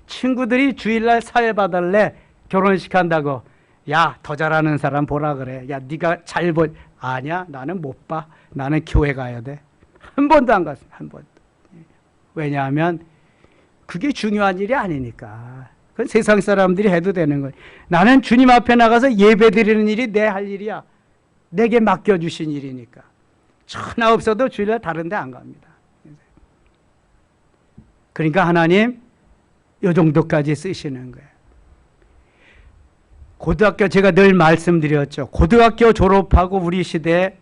친구들이 주일날 사회 봐달래. 결혼식 한다고. 야, 더 잘하는 사람 보라 그래. 야, 네가 잘 보. 아니야, 나는 못 봐. 나는 교회 가야 돼. 한 번도 안 갔으면 한 번도. 왜냐하면 그게 중요한 일이 아니니까. 그건 세상 사람들이 해도 되는 거예요. 나는 주님 앞에 나가서 예배 드리는 일이 내 할 일이야. 내게 맡겨주신 일이니까. 천하 없어도 주일날 다른 데 안 갑니다. 그러니까 하나님 이 정도까지 쓰시는 거예요. 고등학교 제가 늘 말씀드렸죠. 고등학교 졸업하고 우리 시대에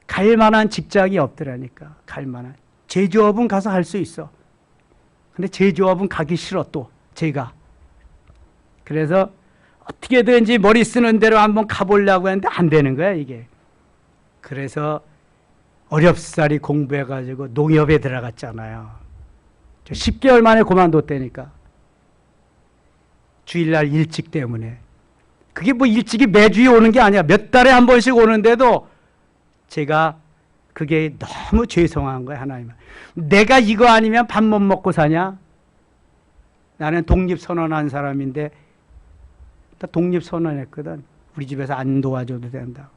갈 만한 직장이 없더라니까. 갈 만한. 제조업은 가서 할 수 있어. 근데 제조업은 가기 싫어 또 제가. 그래서 어떻게든지 머리 쓰는 대로 한번 가보려고 했는데 안 되는 거야 이게. 그래서 어렵사리 공부해가지고 농협에 들어갔잖아요. 저 10개월 만에 그만뒀다니까. 주일날 일찍 때문에. 그게 뭐 일찍이 매주에 오는 게 아니야. 몇 달에 한 번씩 오는데도 제가 그게 너무 죄송한 거야 하나님. 내가 이거 아니면 밥 못 먹고 사냐? 나는 독립선언한 사람인데 독립선언했거든. 우리 집에서 안 도와줘도 된다고.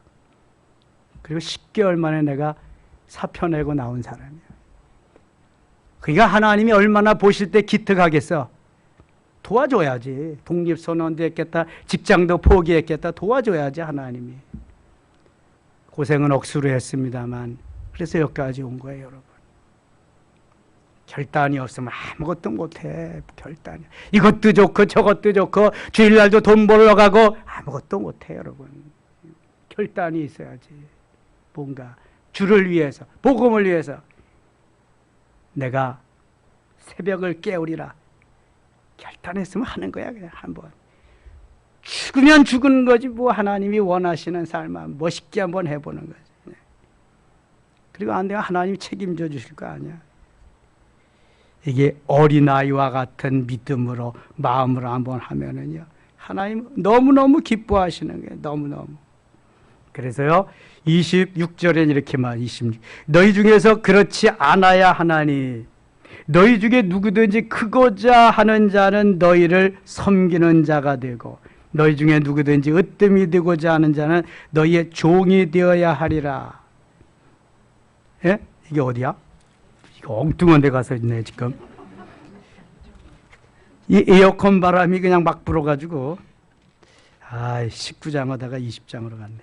그리고 10개월 만에 내가 사표 내고 나온 사람이야. 그러니까 하나님이 얼마나 보실 때 기특하겠어. 도와줘야지. 독립선언도 했겠다. 직장도 포기했겠다. 도와줘야지 하나님이. 고생은 억수로 했습니다만 그래서 여기까지 온 거예요 여러분. 결단이 없으면 아무것도 못해. 결단이. 이것도 좋고 저것도 좋고 주일날도 돈 벌러 가고 아무것도 못해 여러분. 결단이 있어야지. 뭔가 주를 위해서 복음을 위해서 내가 새벽을 깨우리라. 결단했으면 하는 거야 그냥 한번. 죽으면 죽은 거지 뭐. 하나님이 원하시는 삶만 멋있게 한번 해보는 거지. 그리고 안 되면 하나님이 책임져 주실 거 아니야. 이게 어린아이와 같은 믿음으로 마음으로 한번 하면은요 하나님 너무너무 기뻐하시는 거예요. 너무너무. 그래서요 26절에 이렇게 말씀하십니다. 너희 중에서 그렇지 않아야 하나니 너희 중에 누구든지 크고자 하는 자는 너희를 섬기는 자가 되고 너희 중에 누구든지 으뜸이 되고자 하는 자는 너희의 종이 되어야 하리라. 예? 이게 어디야? 이거 엉뚱한 데 가서 있네 지금. 이 에어컨 바람이 그냥 막 불어가지고 19장 하다가 20장으로 갔네.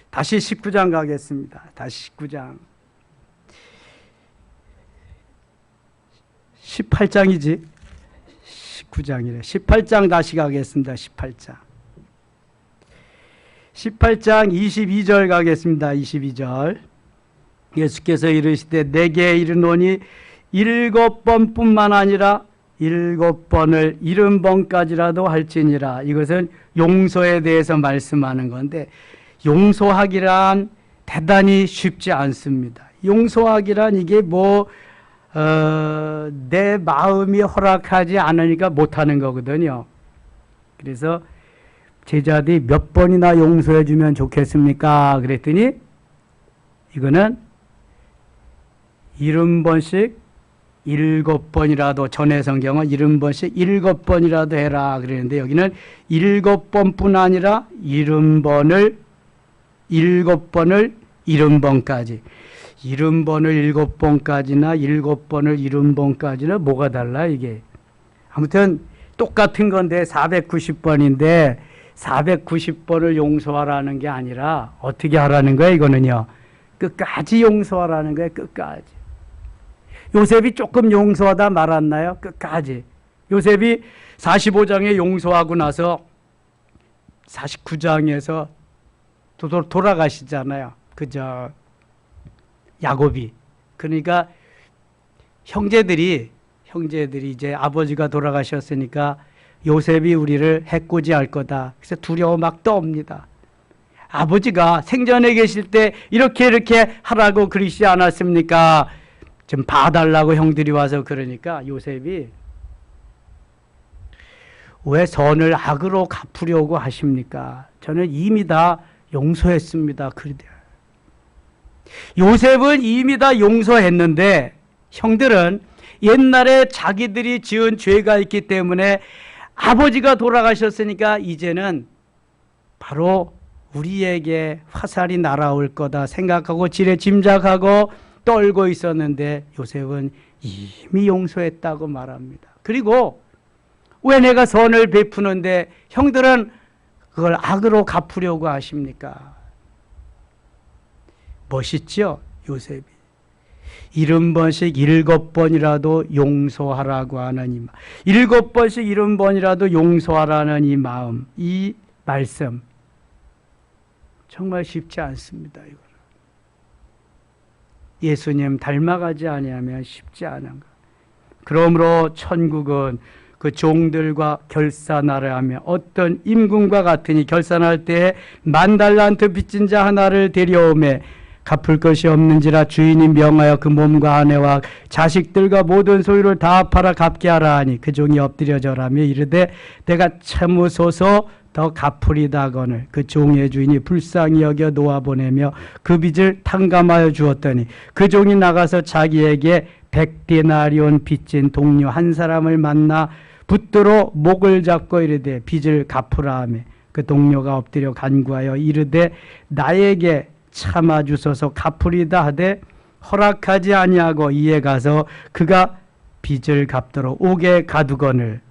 다시 19장 가겠습니다. 다시 19장. 18장이지. 19장이래. 18장 다시 가겠습니다. 18장. 18장 22절 가겠습니다. 22절. 예수께서 이르시되 내게 이르노니 7번뿐만 아니라 7번을 70번까지라도 할지니라. 이것은 용서에 대해서 말씀하는 건데 용서하기란 대단히 쉽지 않습니다. 용서하기란 이게 내 마음이 허락하지 않으니까 못하는 거거든요. 그래서 제자들이 몇 번이나 용서해 주면 좋겠습니까? 그랬더니 이거는 70번씩 7번이라도, 전에 성경은 70번씩 7번이라도 해라 그랬는데 여기는 7번뿐 아니라 70번을 70번까지 70번을 7번까지나 7번을 70번까지는 뭐가 달라 이게? 아무튼 똑같은 건데 490번인데 490번을 용서하라는 게 아니라 어떻게 하라는 거야 이거는요. 끝까지 용서하라는 거예요. 끝까지. 요셉이 조금 용서하다 말았나요? 끝까지. 요셉이 45장에 용서하고 나서 49장에서 돌아가시잖아요. 그저 야곱이. 그러니까 형제들이 이제 아버지가 돌아가셨으니까 요셉이 우리를 해코지할 거다. 그래서 두려워 막 떠옵니다. 아버지가 생전에 계실 때 이렇게 하라고 그러시지 않았습니까? 좀 봐달라고 형들이 와서 그러니까 요셉이 왜 선을 악으로 갚으려고 하십니까? 저는 이미 다 용서했습니다. 그러대요. 요셉은 이미 다 용서했는데 형들은 옛날에 자기들이 지은 죄가 있기 때문에 아버지가 돌아가셨으니까 이제는 바로 우리에게 화살이 날아올 거다 생각하고 지레 짐작하고 떨고 있었는데 요셉은 이미 용서했다고 말합니다. 그리고 왜 내가 선을 베푸는데 형들은 그걸 악으로 갚으려고 하십니까? 멋있죠? 요셉이. 70번씩 7번이라도 용서하라고 하는 이 마음. 7번씩 70번이라도 용서하라는 이 마음, 이 말씀. 정말 쉽지 않습니다. 이거는. 예수님 닮아가지 아니하면 쉽지 않은 것. 그러므로 천국은 그 종들과 결산하려 하며 어떤 임금과 같으니 결산할 때에 10,000달란트 빚진 자 하나를 데려오매 갚을 것이 없는지라 주인이 명하여 그 몸과 아내와 자식들과 모든 소유를 다 팔아 갚게 하라 하니 그 종이 엎드려 절하며 이르되 내가 참으소서 더 갚으리다거늘 그 종의 주인이 불쌍히 여겨 놓아보내며 그 빚을 탕감하여 주었더니 그 종이 나가서 자기에게 100데나리온 빚진 동료 한 사람을 만나 붙들어 목을 잡고 이르되 빚을 갚으라 하며 그 동료가 엎드려 간구하여 이르되 나에게 참아주소서 갚으리다 하되 허락하지 아니하고 이에 가서 그가 빚을 갚도록 옥에 가두거늘.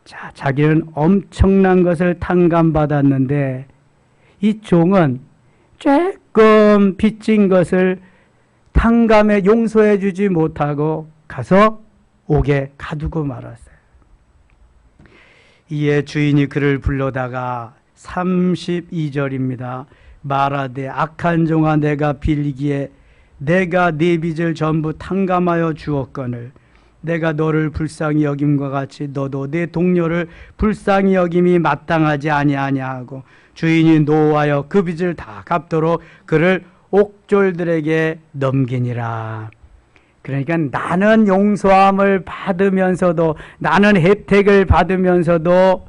자, 자기는 엄청난 것을 탕감받았는데 이 종은 조금 빚진 것을 탕감해 용서해 주지 못하고 가서 옥에 가두고 말았어요. 이에 주인이 그를 불러다가 32절입니다. 말하되 악한 종아 내가 빌기에 내가 네 빚을 전부 탕감하여 주었거늘 내가 너를 불쌍히 여김과 같이 너도 내 동료를 불쌍히 여김이 마땅하지 아니하냐 하고 주인이 노하여 그 빚을 다 갚도록 그를 옥졸들에게 넘기니라. 그러니까 나는 용서함을 받으면서도 나는 혜택을 받으면서도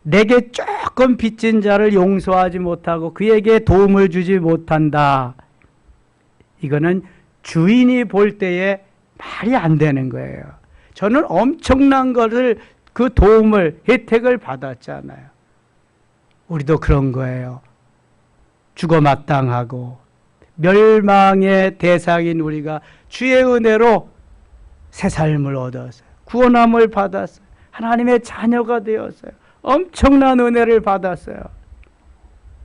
내게 조금 빚진 자를 용서하지 못하고 그에게 도움을 주지 못한다. 이거는 주인이 볼 때에 말이 안 되는 거예요. 저는 엄청난 것을 그 도움을 혜택을 받았잖아요. 우리도 그런 거예요. 죽어 마땅하고 멸망의 대상인 우리가 주의 은혜로 새 삶을 얻었어요. 구원함을 받았어요. 하나님의 자녀가 되었어요. 엄청난 은혜를 받았어요.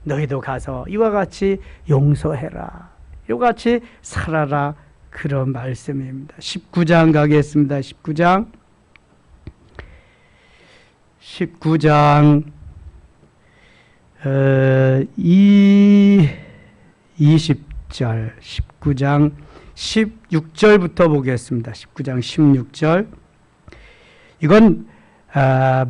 너희도 가서 이와 같이 용서해라. 이와 같이 살아라. 그런 말씀입니다. 19장 가겠습니다. 19장 20절 19장 16절부터 보겠습니다. 19장 16절. 이건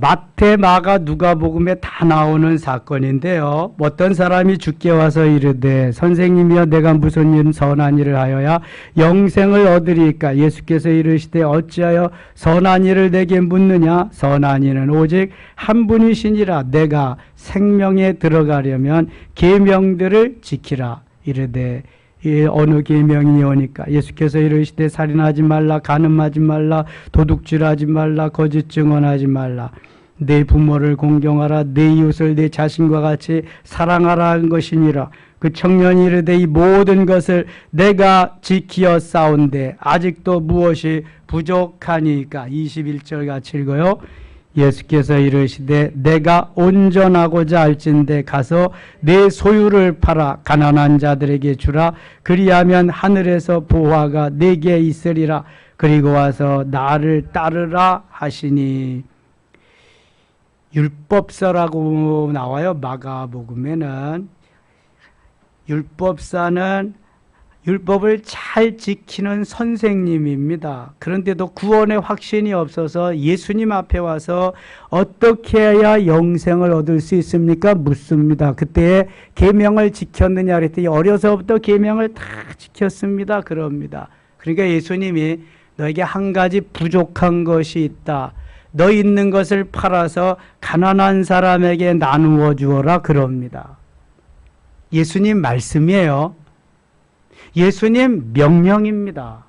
마태, 마가, 누가복음에 다 나오는 사건인데요. 어떤 사람이 주께 와서 이르되 선생님이여 내가 무슨 일 선한 일을 하여야 영생을 얻으리까? 예수께서 이르시되 어찌하여 선한 일을 내게 묻느냐? 선한 이는 오직 한 분이시니라. 내가 생명에 들어가려면 계명들을 지키라. 이르되 어느 계명이 오니까 예수께서 이르시되 살인하지 말라, 간음하지 말라, 도둑질하지 말라, 거짓 증언하지 말라, 내 부모를 공경하라, 내 이웃을 내 자신과 같이 사랑하라 한 것이니라. 그 청년이 이르되 이 모든 것을 내가 지키어 싸운데 아직도 무엇이 부족하니까. 21절 같이 읽어요. 예수께서 이르시되 내가 온전하고자 할진대 가서 내 소유를 팔아 가난한 자들에게 주라. 그리하면 하늘에서 보화가 내게 있으리라. 그리고 와서 나를 따르라 하시니. 율법서라고 나와요. 마가복음에는. 율법사는 율법을 잘 지키는 선생님입니다. 그런데도 구원의 확신이 없어서 예수님 앞에 와서 어떻게 해야 영생을 얻을 수 있습니까? 묻습니다. 그때 계명을 지켰느냐 그랬더니 어려서부터 계명을 다 지켰습니다. 그럽니다. 그러니까 예수님이 너에게 한 가지 부족한 것이 있다. 너 있는 것을 팔아서 가난한 사람에게 나누어 주어라 그럽니다. 예수님 말씀이에요. 예수님 명령입니다.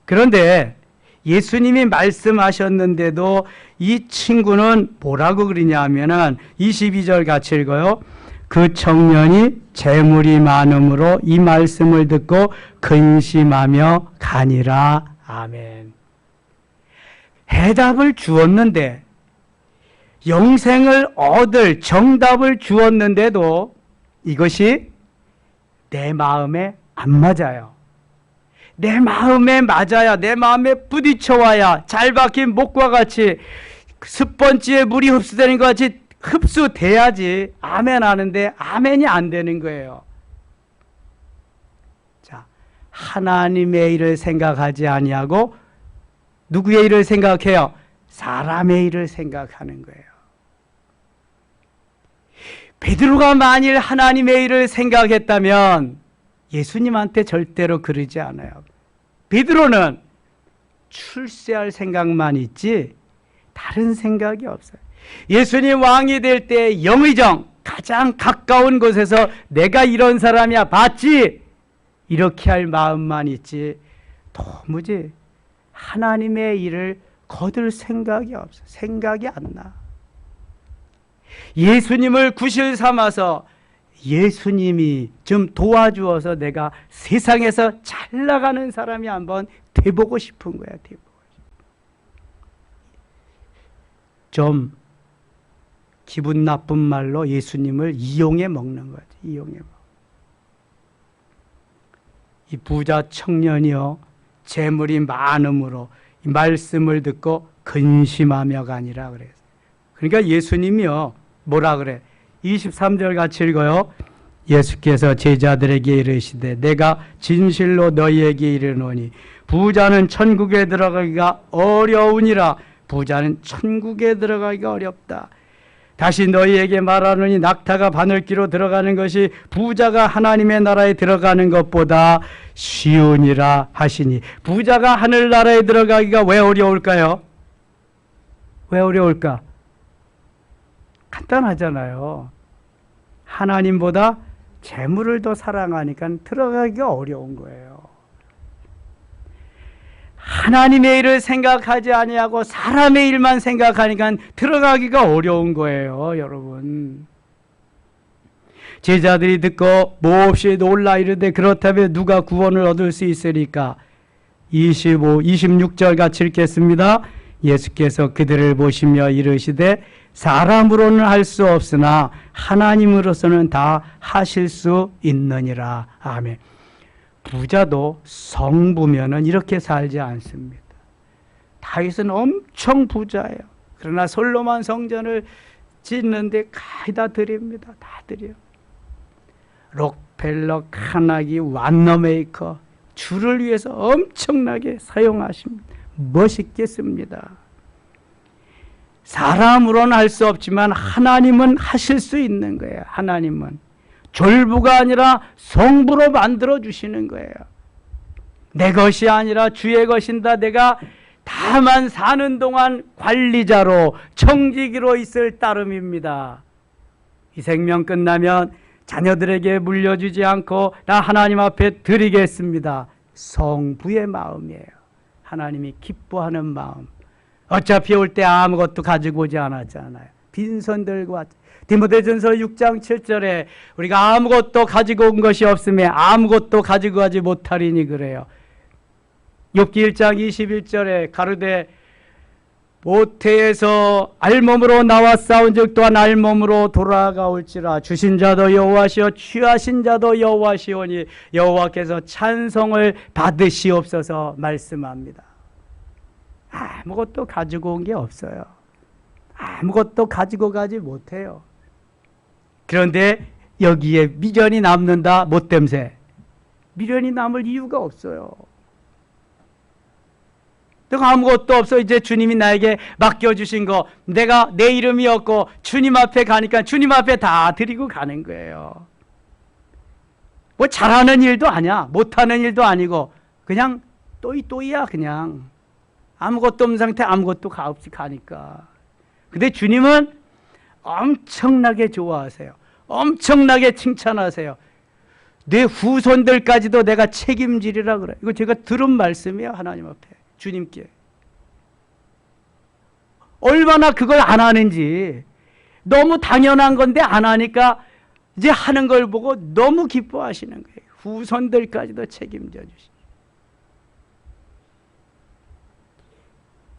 그런데 예수님이 말씀하셨는데도 이 친구는 뭐라고 그러냐 하면은 22절 같이 읽어요. 그 청년이 재물이 많음으로 이 말씀을 듣고 근심하며 가니라. 아멘. 해답을 주었는데, 영생을 얻을 정답을 주었는데도 이것이 내 마음에 안 맞아요. 내 마음에 맞아야, 내 마음에 부딪혀와야 잘 박힌 목과 같이 스펀지에 물이 흡수되는 것 같이 흡수돼야지 아멘 하는데 아멘이 안 되는 거예요. 자, 하나님의 일을 생각하지 아니하고 누구의 일을 생각해요? 사람의 일을 생각하는 거예요. 베드로가 만일 하나님의 일을 생각했다면 예수님한테 절대로 그러지 않아요. 베드로는 출세할 생각만 있지 다른 생각이 없어요. 예수님 왕이 될 때 영의정 가장 가까운 곳에서 내가 이런 사람이야 봤지? 이렇게 할 마음만 있지 도무지 하나님의 일을 거둘 생각이 없어. 생각이 안 나. 예수님을 구실 삼아서 예수님이 좀 도와주어서 내가 세상에서 잘 나가는 사람이 한번 돼보고 싶은 거야. 좀 기분 나쁜 말로 예수님을 이용해 먹는 거지. 이용해 먹. 이 부자 청년이요, 재물이 많음으로 이 말씀을 듣고 근심하며 가니라 그래요. 그러니까 예수님이요 뭐라 그래? 23절 같이 읽어요. 예수께서 제자들에게 이르시되 내가 진실로 너희에게 이르노니 부자는 천국에 들어가기가 어려우니라. 부자는 천국에 들어가기가 어렵다. 다시 너희에게 말하노니 낙타가 바늘귀로 들어가는 것이 부자가 하나님의 나라에 들어가는 것보다 쉬우니라 하시니. 부자가 하늘나라에 들어가기가 왜 어려울까요? 왜 어려울까? 간단하잖아요. 하나님보다 재물을 더 사랑하니까 들어가기가 어려운 거예요. 하나님의 일을 생각하지 아니하고 사람의 일만 생각하니까 들어가기가 어려운 거예요, 여러분. 제자들이 듣고 몹시 놀라 이르되 그렇다면 누가 구원을 얻을 수 있으리까? 26절 같이 읽겠습니다. 예수께서 그들을 보시며 이르시되 사람으로는 할 수 없으나 하나님으로서는 다 하실 수 있느니라. 아멘. 부자도 성부면은 이렇게 살지 않습니다. 다윗은 엄청 부자예요. 그러나 솔로몬 성전을 짓는데 거의 다 드립니다. 다 드려요. 록펠러, 카나기, 완너메이커 주를 위해서 엄청나게 사용하십니다. 멋있게 씁니다. 사람으로는 할 수 없지만 하나님은 하실 수 있는 거예요. 하나님은 졸부가 아니라 성부로 만들어 주시는 거예요. 내 것이 아니라 주의 것인다. 내가 다만 사는 동안 관리자로 청지기로 있을 따름입니다. 이 생명 끝나면 자녀들에게 물려주지 않고 나 하나님 앞에 드리겠습니다. 성부의 마음이에요. 하나님이 기뻐하는 마음. 어차피 올 때 아무것도 가지고 오지 않았잖아요. 빈손 들고 왔죠. 디모데전서 6장 7절에 우리가 아무것도 가지고 온 것이 없으면 아무것도 가지고 가지 못하리니 그래요. 욥기 1장 21절에 가로되 모태에서 알몸으로 나와 싸운즉 또한 알몸으로 돌아가올지라. 주신 자도 여호와시오 취하신 자도 여호와시오니 여호와께서 찬송을 받으시옵소서 말씀합니다. 아무것도 가지고 온 게 없어요. 아무것도 가지고 가지 못해요. 그런데 여기에 미련이 남는다. 뭐 땜새? 미련이 남을 이유가 없어요. 내가 아무것도 없어. 이제 주님이 나에게 맡겨주신 거 내가 내 이름이 없고 주님 앞에 가니까 주님 앞에 다 드리고 가는 거예요. 뭐 잘하는 일도 아니야. 못하는 일도 아니고 그냥 또이또이야. 그냥 아무것도 없는 상태 아무것도 없이 가니까. 근데 주님은 엄청나게 좋아하세요. 엄청나게 칭찬하세요. 내 후손들까지도 내가 책임지리라 그래. 이거 제가 들은 말씀이에요. 하나님 앞에 주님께. 얼마나 그걸 안 하는지. 너무 당연한 건데 안 하니까 이제 하는 걸 보고 너무 기뻐하시는 거예요. 후손들까지도 책임져 주시.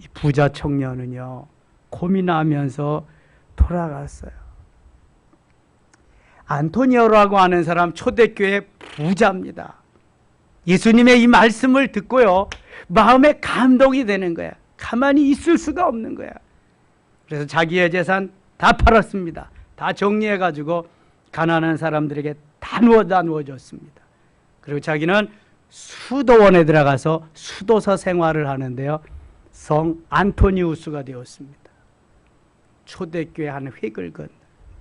이 부자 청년은요 고민하면서 돌아갔어요. 안토니오라고 하는 사람 초대교회 부자입니다. 예수님의 이 말씀을 듣고요 마음에 감동이 되는 거야. 가만히 있을 수가 없는 거야. 그래서 자기의 재산 다 팔았습니다. 다 정리해가지고 가난한 사람들에게 다 나누어줬습니다. 그리고 자기는 수도원에 들어가서 수도사 생활을 하는데요 성 안토니우스가 되었습니다. 초대교회 한 획을 건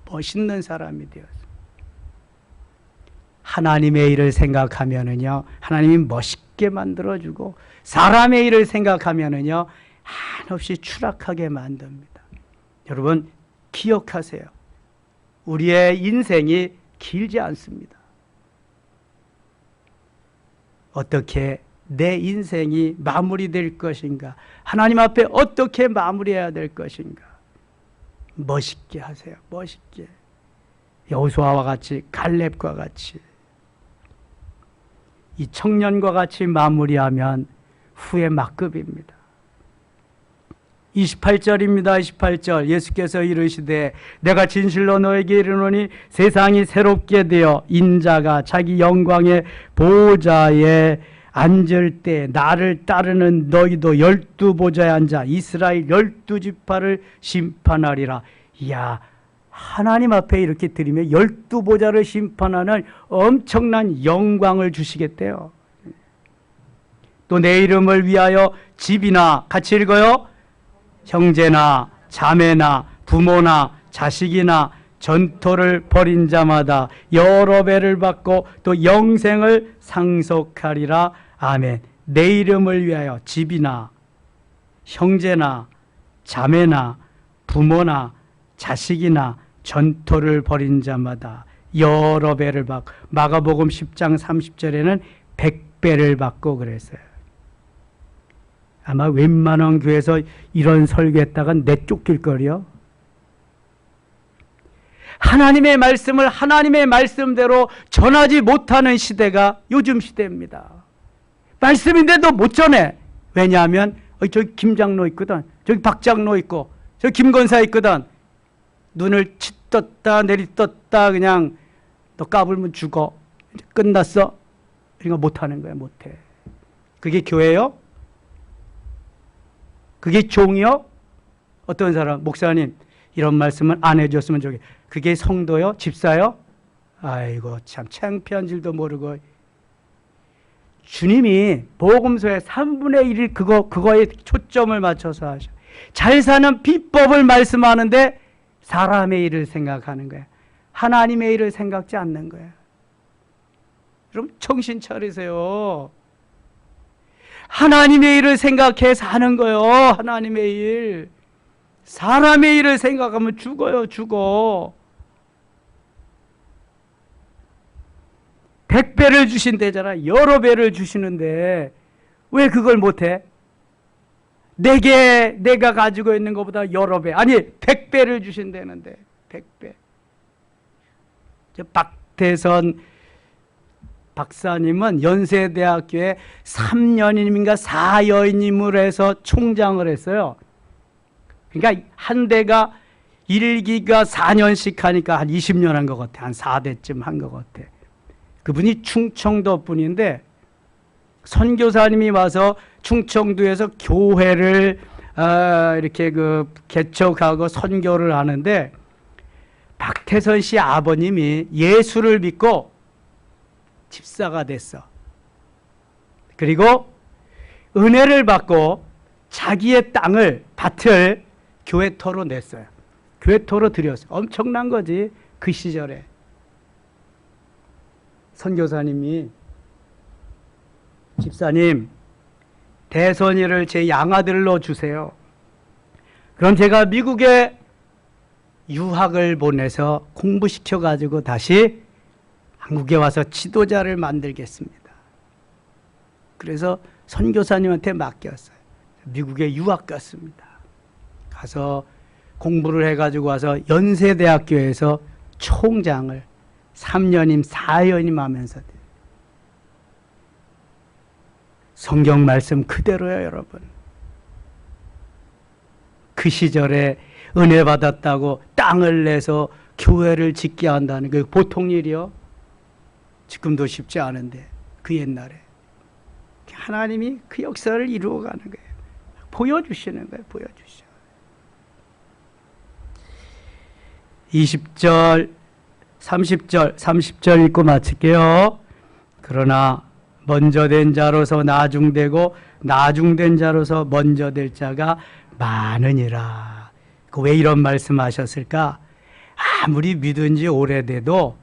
멋있는 사람이 되었습니다. 하나님의 일을 생각하면은요 하나님이 멋있게 만들어주고 사람의 일을 생각하면은요 한없이 추락하게 만듭니다. 여러분 기억하세요. 우리의 인생이 길지 않습니다. 어떻게 내 인생이 마무리될 것인가? 하나님 앞에 어떻게 마무리해야 될 것인가? 멋있게 하세요. 멋있게. 여호수아와 같이 갈렙과 같이 이 청년과 같이 마무리하면 후에 막급입니다. 28절입니다. 28절 예수께서 이르시되 내가 진실로 너에게 이르노니 세상이 새롭게 되어 인자가 자기 영광의 보좌에 앉을 때 나를 따르는 너희도 12보좌에 앉아 이스라엘 12지파를 심판하리라. 이야 하나님 앞에 이렇게 드리면 12보좌를 심판하는 엄청난 영광을 주시겠대요. 또 내 이름을 위하여 집이나 같이 읽어요. 형제나 자매나 부모나 자식이나 전토를 벌인 자마다 여러 배를 받고 또 영생을 상속하리라. 아멘. 내 이름을 위하여 집이나 형제나 자매나 부모나 자식이나 전토를 벌인 자마다 여러 배를 받고 마가복음 10장 30절에는 100배를 받고 그랬어요. 아마 웬만한 교회에서 이런 설교했다가 내쫓길 거요. 하나님의 말씀을 하나님의 말씀대로 전하지 못하는 시대가 요즘 시대입니다. 말씀인데도 못 전해. 왜냐하면 저기 김 장로 있거든. 저기 박 장로 있고 저기 김 권사 있거든. 눈을 치떴다 내리떴다 그냥 너 까불면 죽어. 끝났어. 그러니까 못하는 거야. 못해. 그게 교회요? 그게 종이요? 어떤 사람 목사님 이런 말씀은 안 해줬으면 좋겠. 그게 성도요? 집사요? 아이고 참 창피한 줄도 모르고. 주님이 복음서의 3분의 1을 그거에 초점을 맞춰서 하셔. 잘 사는 비법을 말씀하는데 사람의 일을 생각하는 거야. 하나님의 일을 생각지 않는 거야. 그럼 정신 차리세요. 하나님의 일을 생각해서 하는 거예요. 하나님의 일. 사람의 일을 생각하면 죽어요. 죽어. 100배를 주신대잖아. 여러 배를 주시는데 왜 그걸 못해? 내게 내가 가지고 있는 것보다 여러 배, 아니 100배를 주신다는데 100배. 박태선 박사님은 연세대학교에 3년임인가 4연임을 해서 총장을 했어요. 그러니까 한 대가 1기가 4년씩 하니까 한 20년 한 것 같아. 한 4대쯤 한 것 같아. 그분이 충청도 분인데 선교사님이 와서 충청도에서 교회를 이렇게 개척하고 선교를 하는데 박태선 씨 아버님이 예수를 믿고 집사가 됐어. 그리고 은혜를 받고 자기의 밭을 교회터로 냈어요. 교회터로 드렸어요. 엄청난 거지. 그 시절에. 선교사님이 집사님, 대선이를 제 양아들로 주세요. 그럼 제가 미국에 유학을 보내서 공부시켜가지고 다시 한국에 와서 지도자를 만들겠습니다. 그래서 선교사님한테 맡겼어요. 미국에 유학 갔습니다. 가서 공부를 해가지고 와서 연세대학교에서 총장을 3년임 4연임 하면서 성경 말씀 그대로요, 여러분. 그 시절에 은혜 받았다고 땅을 내서 교회를 짓게 한다는 게 보통 일이요. 지금도 쉽지 않은데 그 옛날에 하나님이 그 역사를 이루어가는 거예요. 보여주시는 거예요. 보여주셔. 20절 30절 읽고 마칠게요. 그러나 먼저 된 자로서 나중되고 나중된 자로서 먼저 될 자가 많으니라. 왜 이런 말씀하셨을까? 아무리 믿은 지 오래돼도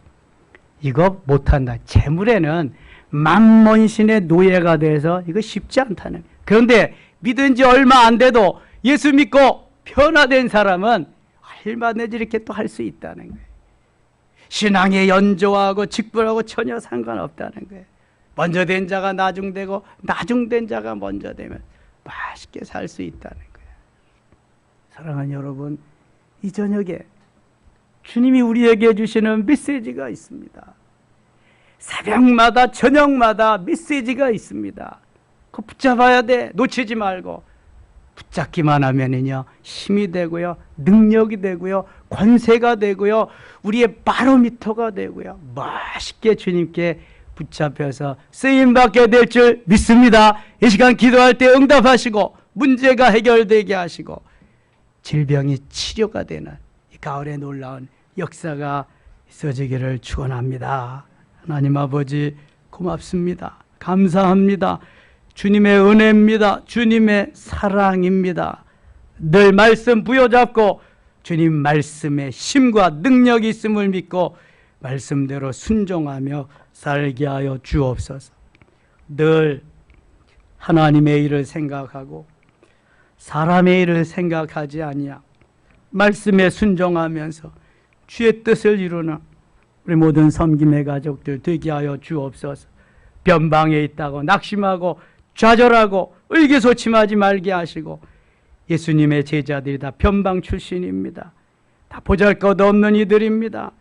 이거 못한다. 재물에는 만몬신의 노예가 돼서 이거 쉽지 않다는. 그런데 믿은 지 얼마 안 돼도 예수 믿고 변화된 사람은 얼마든지 이렇게 또 할 수 있다는 거예요. 신앙에 연조하고 직분하고 전혀 상관없다는 거예요. 먼저 된 자가 나중되고 나중된 자가 먼저 되면 맛있게 살 수 있다는 거예요. 사랑하는 여러분, 이 저녁에 주님이 우리에게 주시는 메시지가 있습니다. 새벽마다 저녁마다 메시지가 있습니다. 그거 붙잡아야 돼. 놓치지 말고. 붙잡기만 하면은요, 힘이 되고요, 능력이 되고요, 권세가 되고요, 우리의 바로미터가 되고요, 멋있게 주님께 붙잡혀서 쓰임받게 될 줄 믿습니다. 이 시간 기도할 때 응답하시고 문제가 해결되게 하시고 질병이 치료가 되는 이 가을의 놀라운 역사가 있어지기를 축원합니다. 하나님 아버지 고맙습니다. 감사합니다. 주님의 은혜입니다. 주님의 사랑입니다. 늘 말씀 부여잡고 주님 말씀에 힘과 능력이 있음을 믿고 말씀대로 순종하며 살게 하여 주옵소서. 늘 하나님의 일을 생각하고 사람의 일을 생각하지 아니하 말씀에 순종하면서 주의 뜻을 이루는 우리 모든 섬김의 가족들 되게 하여 주옵소서. 변방에 있다고 낙심하고 좌절하고 의기소침하지 말게 하시고 예수님의 제자들이 다 변방 출신입니다. 다 보잘것없는 이들입니다.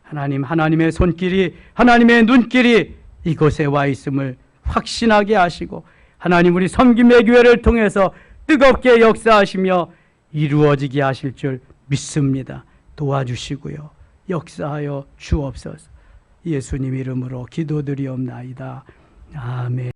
하나님, 하나님의 손길이, 하나님의 눈길이 이곳에 와 있음을 확신하게 하시고 하나님 우리 섬김의 교회를 통해서 뜨겁게 역사하시며 이루어지게 하실 줄 믿습니다. 도와주시고요. 역사하여 주옵소서. 예수님 이름으로 기도드리옵나이다. 아멘.